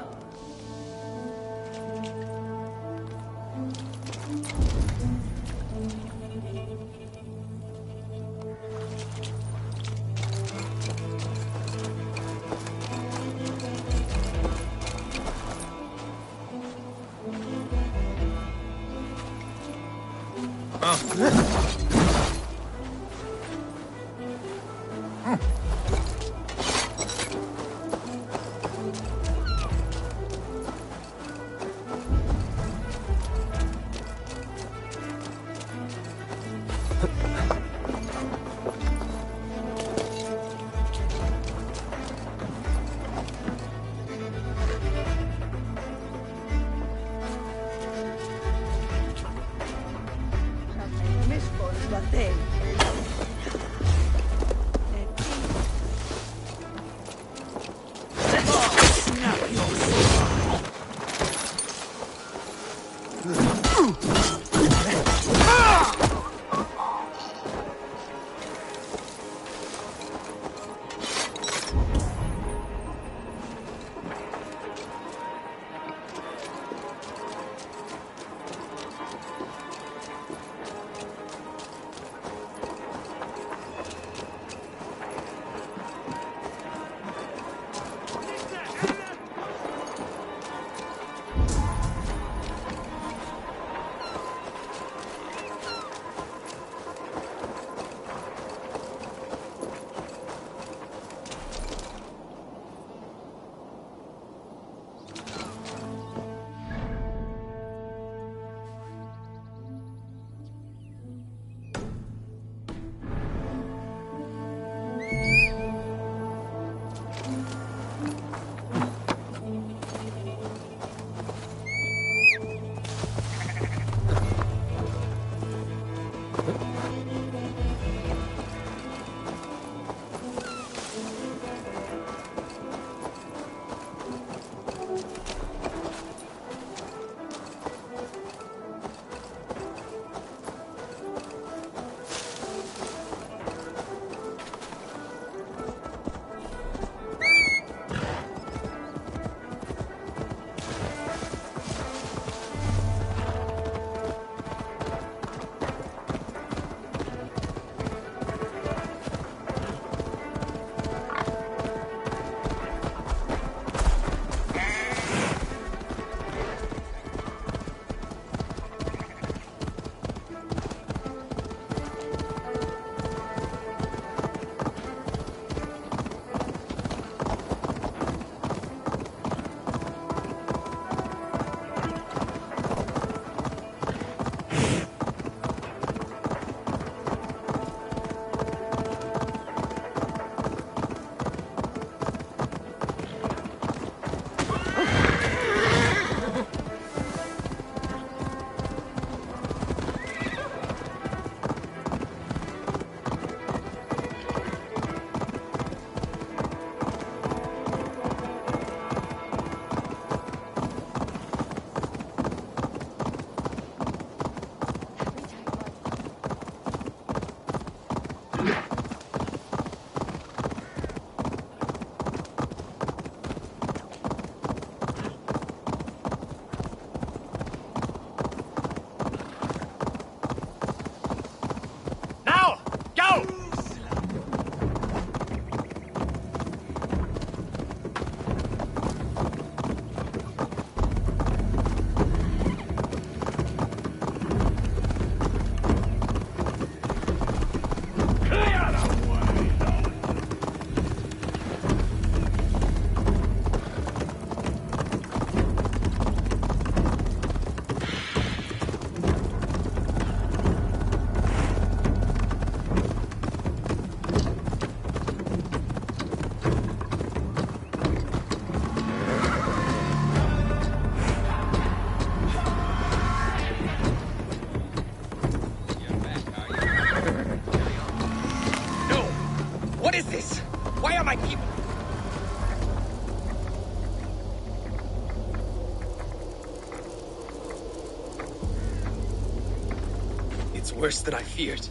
It's worse than I feared.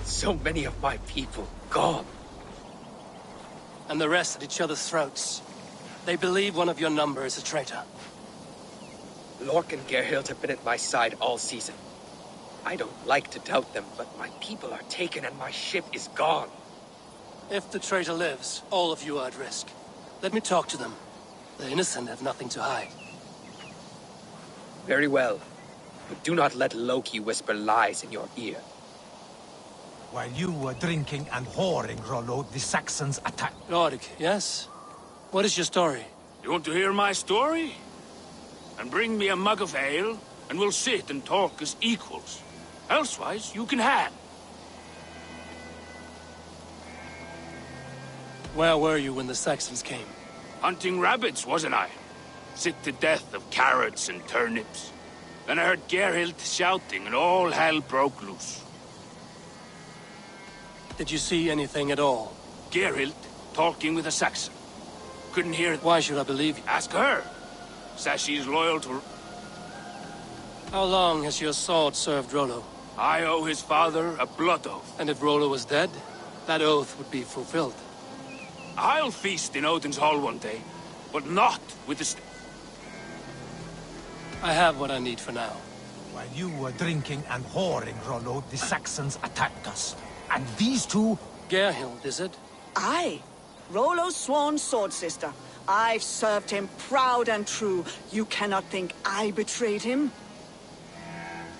So many of my people gone. And the rest at each other's throats. They believe one of your number is a traitor. Lork and Gerhild have been at my side all season. I don't like to doubt them, but my people are taken and my ship is gone. If the traitor lives, all of you are at risk. Let me talk to them. The innocent have nothing to hide. Very well. But do not let Loki whisper lies in your ear. While you were drinking and whoring, Rollo, the Saxons attacked. Lork, yes? What is your story? You want to hear my story? And bring me a mug of ale, and we'll sit and talk as equals. Elsewise, you can hang. Where were you when the Saxons came? Hunting rabbits, wasn't I? Sick to death of carrots and turnips. Then I heard Gerhild shouting, and all hell broke loose. Did you see anything at all? Gerhild talking with a Saxon. Couldn't hear it. Why should I believe you? Ask her. Says she's loyal to... How long has your sword served Rollo? I owe his father a blood oath. And if Rollo was dead, that oath would be fulfilled. I'll feast in Odin's hall one day, but not with the... I have what I need for now. While you were drinking and whoring, Rollo, the Saxons attacked us. And these two... Gerhild, is it? Aye. Rollo's sworn sword sister. I've served him proud and true. You cannot think I betrayed him?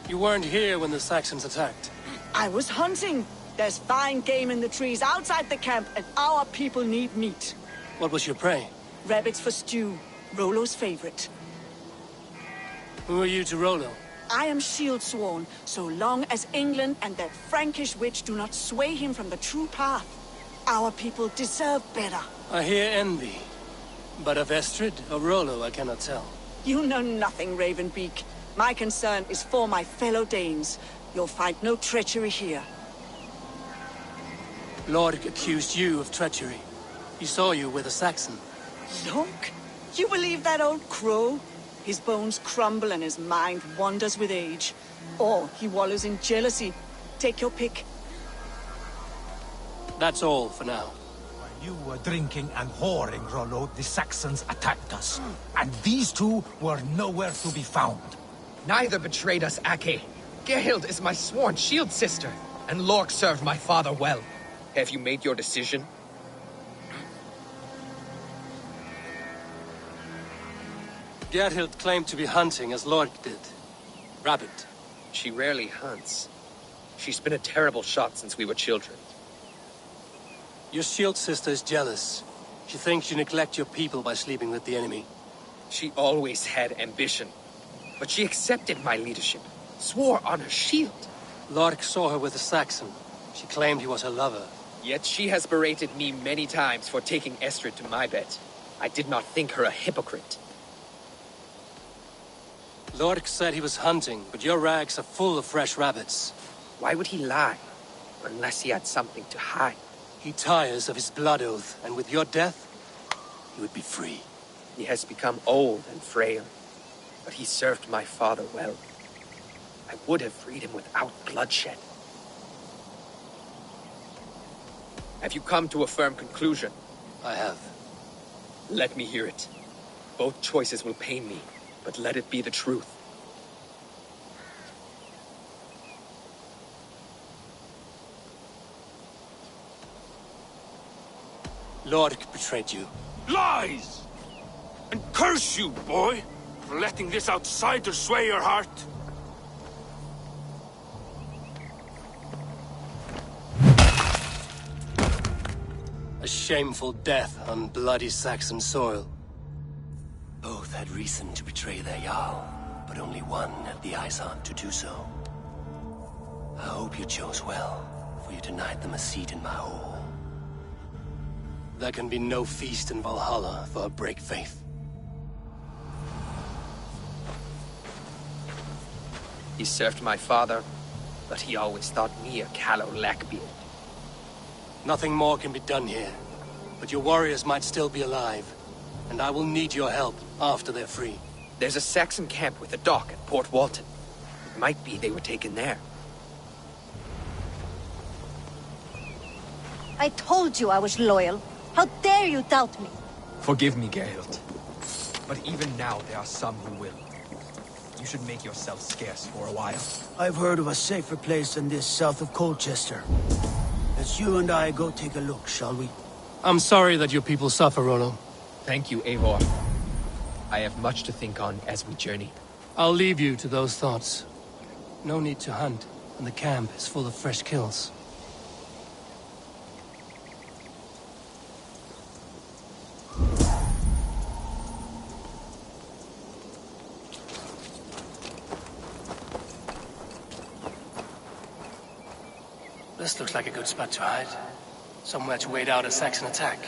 You weren't here when the Saxons attacked. I was hunting. There's fine game in the trees outside the camp, and our people need meat. What was your prey? Rabbits for stew. Rollo's favorite. Who are you to Rollo? I am shield sworn, so long as England and that Frankish witch do not sway him from the true path. Our people deserve better. I hear envy. But of Estrid or Rollo, I cannot tell. You know nothing, Ravenbeak. My concern is for my fellow Danes. You'll find no treachery here. Lork accused you of treachery. He saw you with a Saxon. Lork? You believe that old crow? His bones crumble and his mind wanders with age. Or he wallows in jealousy. Take your pick. That's all for now. While you were drinking and whoring, Rollo, the Saxons attacked us. And these two were nowhere to be found. Neither betrayed us, Ake. Gerhild is my sworn shield sister, and Lork served my father well. Have you made your decision? Gerhild claimed to be hunting as Lork did. Rabbit. She rarely hunts. She's been a terrible shot since we were children. Your shield sister is jealous. She thinks you neglect your people by sleeping with the enemy. She always had ambition. But she accepted my leadership. Swore on her shield. Lork saw her with a Saxon. She claimed he was her lover. Yet she has berated me many times for taking Estrid to my bed. I did not think her a hypocrite. Lork said he was hunting, but your rags are full of fresh rabbits. Why would he lie? Unless he had something to hide. He tires of his blood oath, and with your death, he would be free. He has become old and frail, but he served my father well. I would have freed him without bloodshed. Have you come to a firm conclusion? I have. Let me hear it. Both choices will pain me, but let it be the truth. Lork betrayed you. Lies! And curse you, boy, for letting this outsider sway your heart. A shameful death on bloody Saxon soil. Both had reason to betray their Jarl, but only one had the eyesight to do so. I hope you chose well, for you denied them a seat in my hall. There can be no feast in Valhalla for a break faith. He served my father, but he always thought me a callow lackbeard. Nothing more can be done here, but your warriors might still be alive, and I will need your help after they're free. There's a Saxon camp with a dock at Port Walton. It might be they were taken there. I told you I was loyal. How dare you doubt me? Forgive me, Geralt. But even now there are some who will. You should make yourself scarce for a while. I've heard of a safer place than this south of Colchester. Let's you and I go take a look, shall we? I'm sorry that your people suffer, Rollo. Thank you, Eivor. I have much to think on as we journey. I'll leave you to those thoughts. No need to hunt, and the camp is full of fresh kills. This looks like a good spot to hide. Somewhere to wait out a Saxon attack.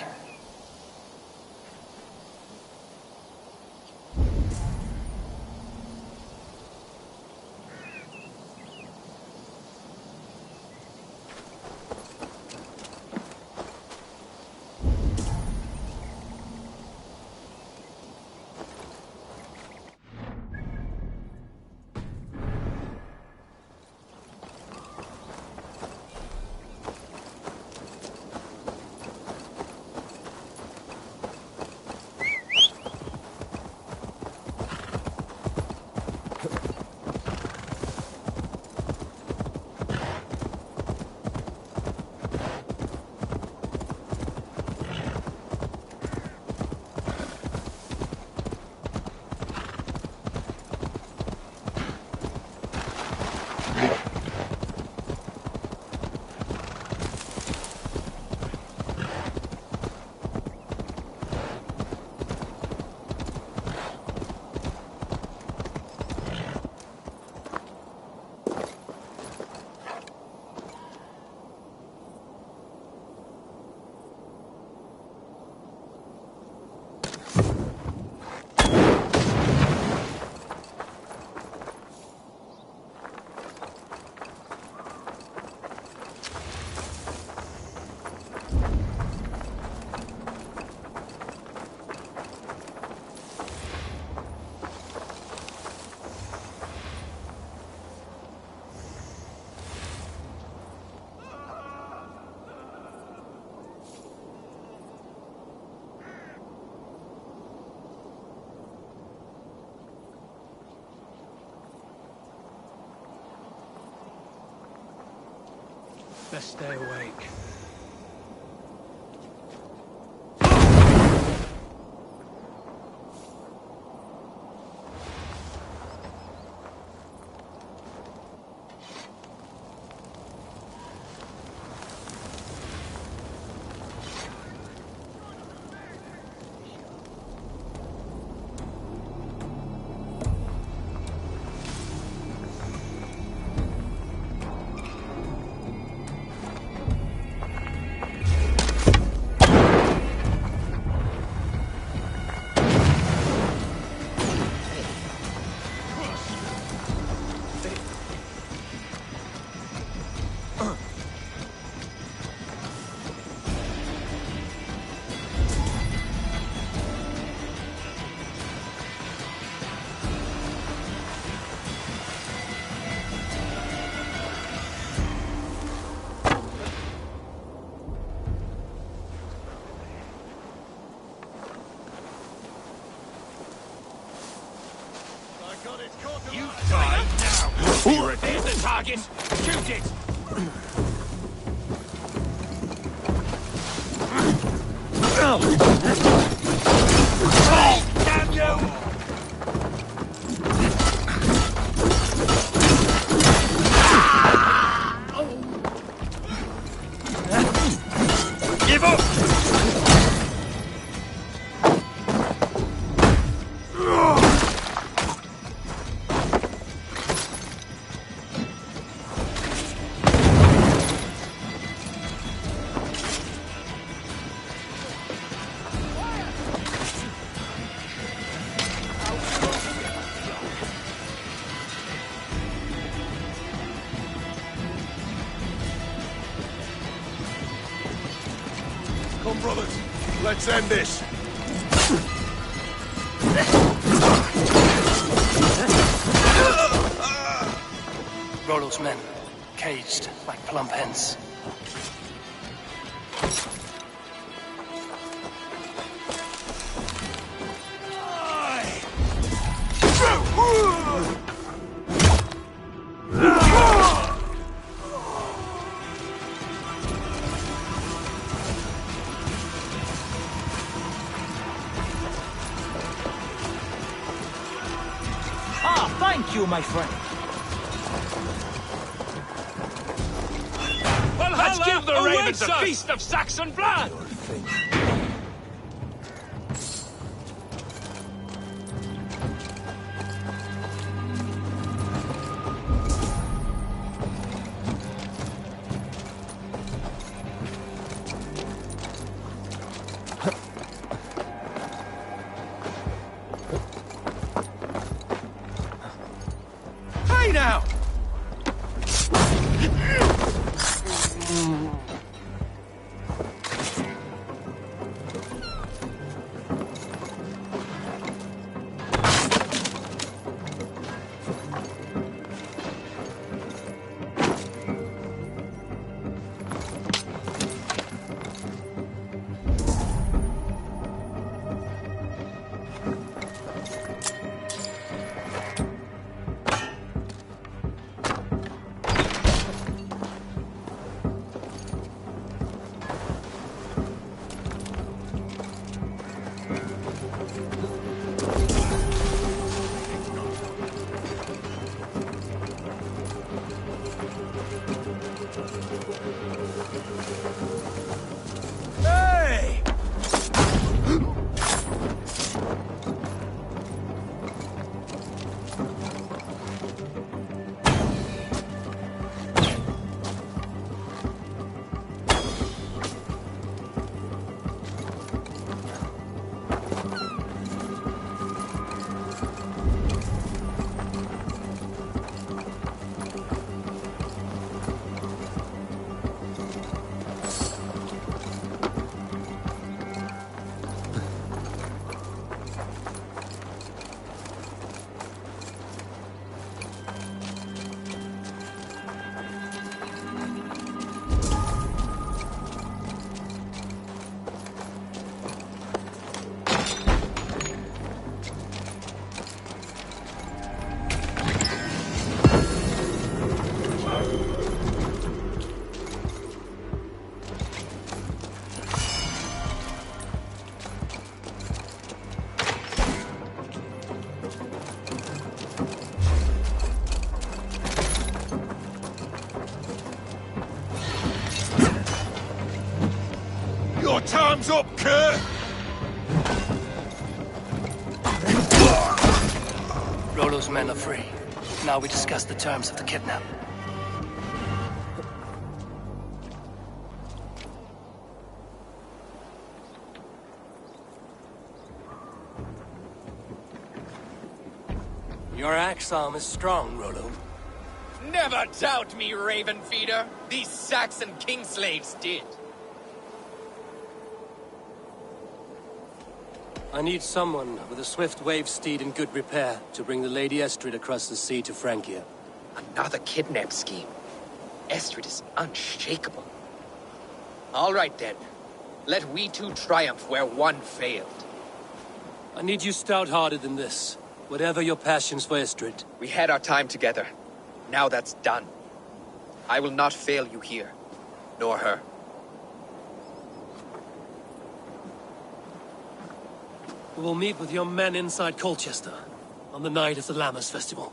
Best stay awake. You die now! There's the target! Shoot it! Damn you! Give up! Come, brothers. Let's end this. Rollo's men, caged like plump hens. Thank you, my friend. Let's give the ravens a feast of Saxon blood! Hey now! Hey! Your time's up, Kurt! Rollo's men are free. Now we discuss the terms of the kidnap. Your axe arm is strong, Rollo. Never doubt me, Raven Feeder. These Saxon king slaves did. I need someone with a swift wave steed in good repair to bring the Lady Estrid across the sea to Francia. Another kidnap scheme. Estrid is unshakable. All right then. Let we two triumph where one failed. I need you stout-hearted than this. Whatever your passions for Estrid. We had our time together. Now that's done. I will not fail you here. Nor her. We will meet with your men inside Colchester on the night of the Lammas Festival.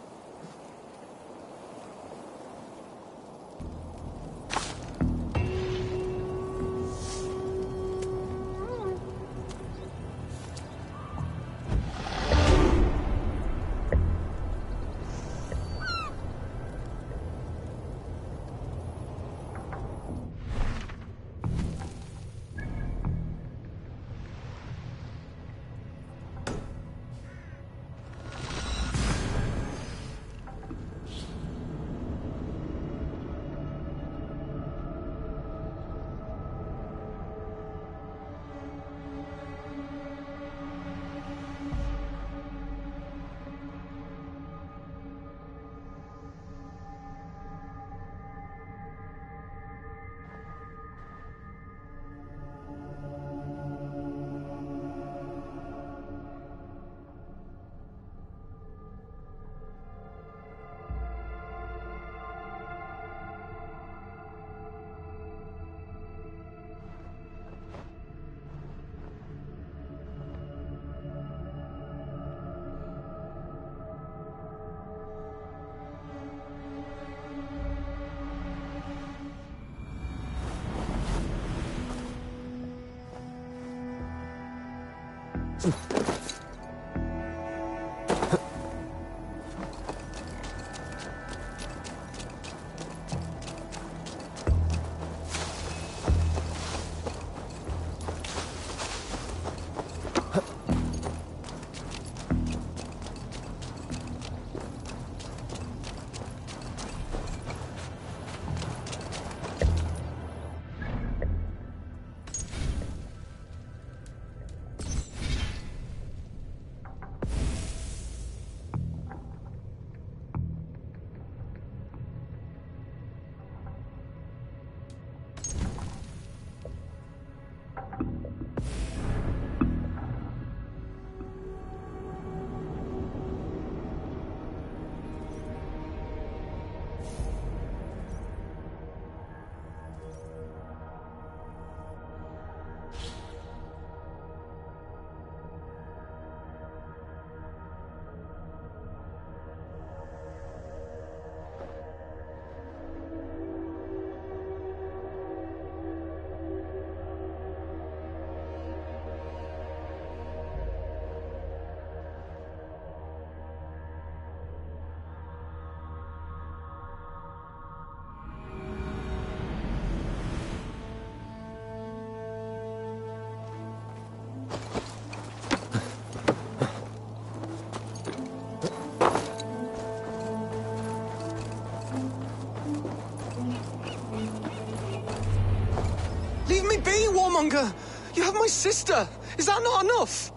Leave me be, warmonger! You have my sister! Is that not enough?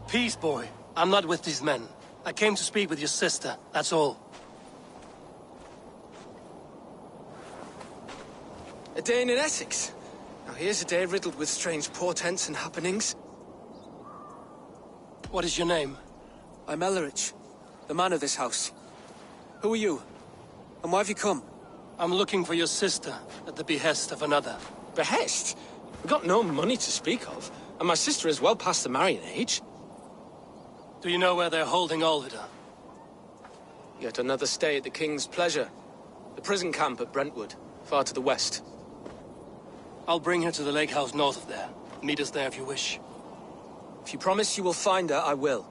Peace, boy. I'm not with these men. I came to speak with your sister, that's all. A day in Essex. Now here's a day riddled with strange portents and happenings. What is your name? I'm Ellerich, the man of this house. Who are you? And why have you come? I'm looking for your sister, at the behest of another. Behest? We've got no money to speak of, and my sister is well past the marrying age. Do you know where they're holding Olvida? Yet another stay at the King's pleasure. The prison camp at Brentwood, far to the west. I'll bring her to the lake house north of there. Meet us there if you wish. If you promise you will find her, I will.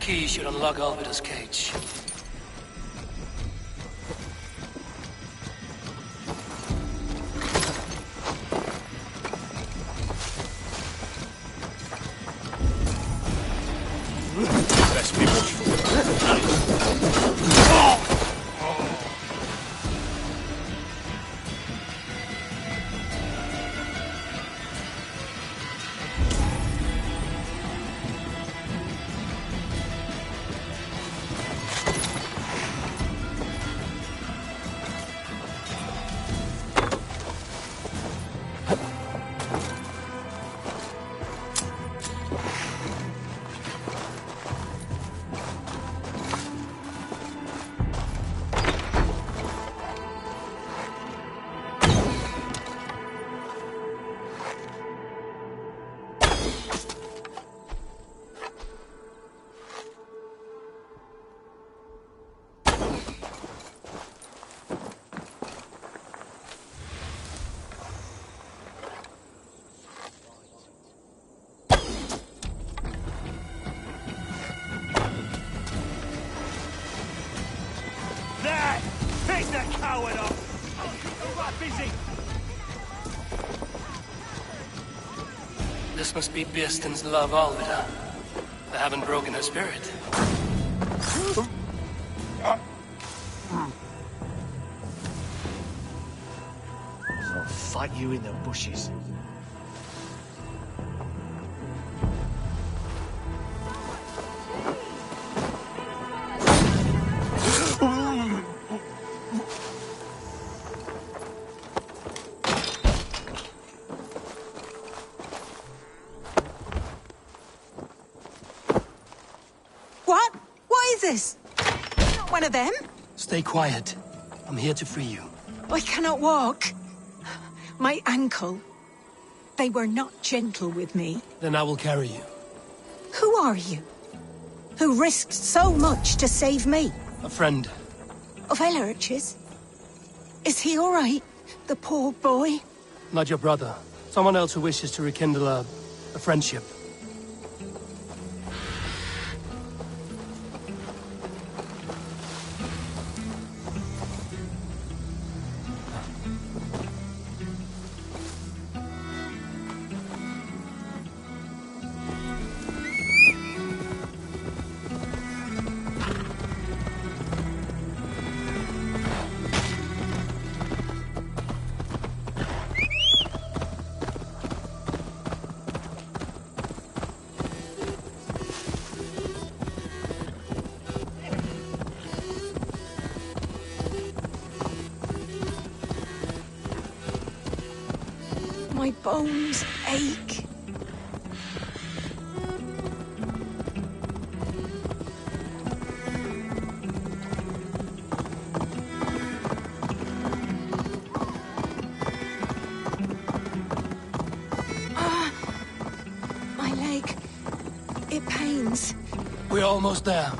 key should unlock Alvida's cage. Let's be watchful. There! Pick the coward up! I'll keep the rat busy! This must be Birston's love, Alvida. They haven't broken her spirit. I'll fight you in the bushes. What? What is this? Not one of them? Stay quiet. I'm here to free you. I cannot walk. My ankle. They were not gentle with me. Then I will carry you. Who are you? Who risked so much to save me? A friend. Of Elrich's? Is he all right? The poor boy? Not your brother. Someone else who wishes to rekindle a friendship. My bones ache. My leg. It pains. We're almost there.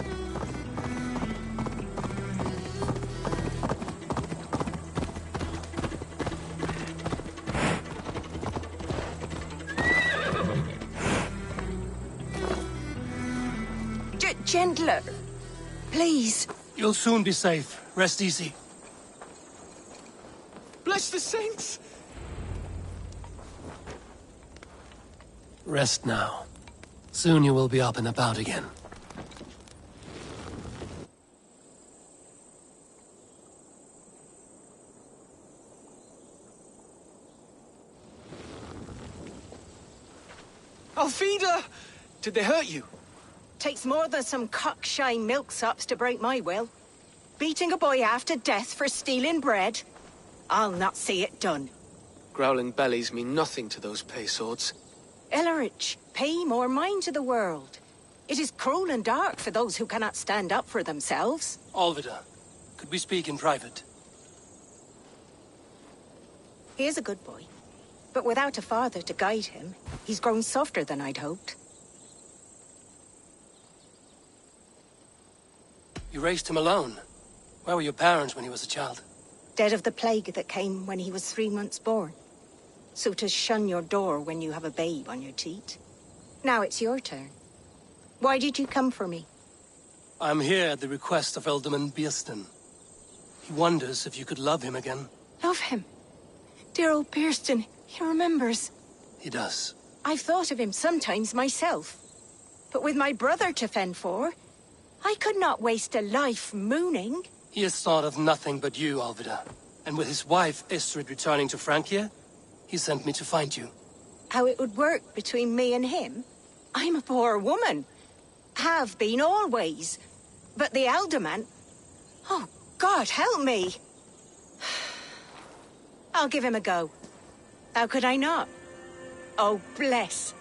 Gentler. Please. You'll soon be safe. Rest easy. Bless the saints! Rest now. Soon you will be up and about again. Alfida! Did they hurt you? Takes more than some cockshy milksops to break my will. Beating a boy half to death for stealing bread? I'll not see it done. Growling bellies mean nothing to those pay swords. Elrich, pay more mind to the world. It is cruel and dark for those who cannot stand up for themselves. Alvida, could we speak in private? He is a good boy. But without a father to guide him, he's grown softer than I'd hoped. You raised him alone. Where were your parents when he was a child? Dead of the plague that came when he was 3 months born. So to shun your door when you have a babe on your teat. Now it's your turn. Why did you come for me? I'm here at the request of Alderman Beerston. He wonders if you could love him again. Love him? Dear old Beerston, he remembers. He does. I've thought of him sometimes myself. But with my brother to fend for, I could not waste a life mooning. He has thought of nothing but you, Alvida. And with his wife, Estrid, returning to Francia, he sent me to find you. How it would work between me and him? I'm a poor woman. Have been always. But the alderman... Oh, God, help me! I'll give him a go. How could I not? Oh, bless.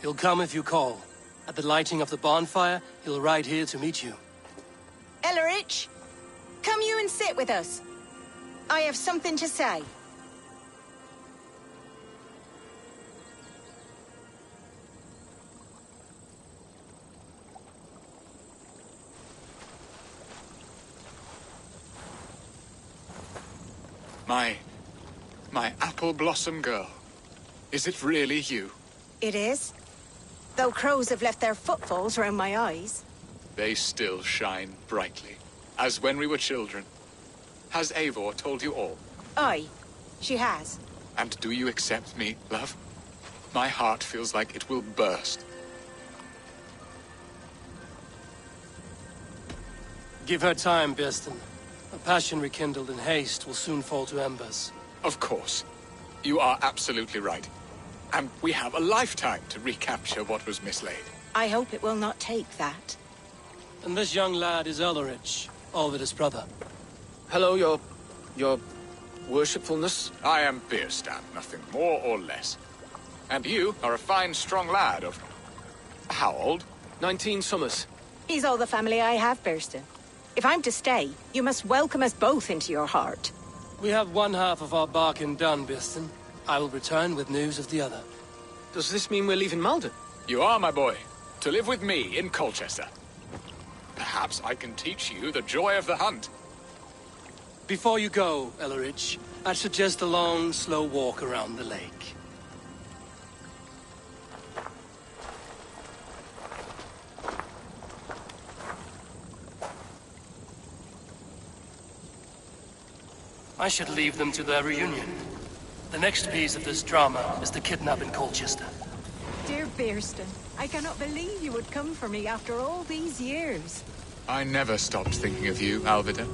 He'll come if you call. At the lighting of the bonfire, he'll ride here to meet you. Ellerich, come you and sit with us. I have something to say. My apple blossom girl. Is it really you? It is. Though crows have left their footfalls round my eyes. They still shine brightly, as when we were children. Has Eivor told you all? Aye, she has. And do you accept me, love? My heart feels like it will burst. Give her time, Beerston. A passion rekindled in haste will soon fall to embers. Of course. You are absolutely right. And we have a lifetime to recapture what was mislaid. I hope it will not take that. And this young lad is Ellerich, Alvida's brother. Hello, your worshipfulness. I am Beerstan, nothing more or less. And you are a fine, strong lad of... how old? 19 summers. He's all the family I have, Beerston. If I'm to stay, you must welcome us both into your heart. We have one half of our bargain done, Beerston. I will return with news of the other. Does this mean we're leaving Malden? You are, my boy. To live with me in Colchester. Perhaps I can teach you the joy of the hunt. Before you go, Ellerich, I'd suggest a long, slow walk around the lake. I should leave them to their reunion. The next piece of this drama is the kidnap in Colchester. Dear Beerston, I cannot believe you would come for me after all these years. I never stopped thinking of you, Alvida.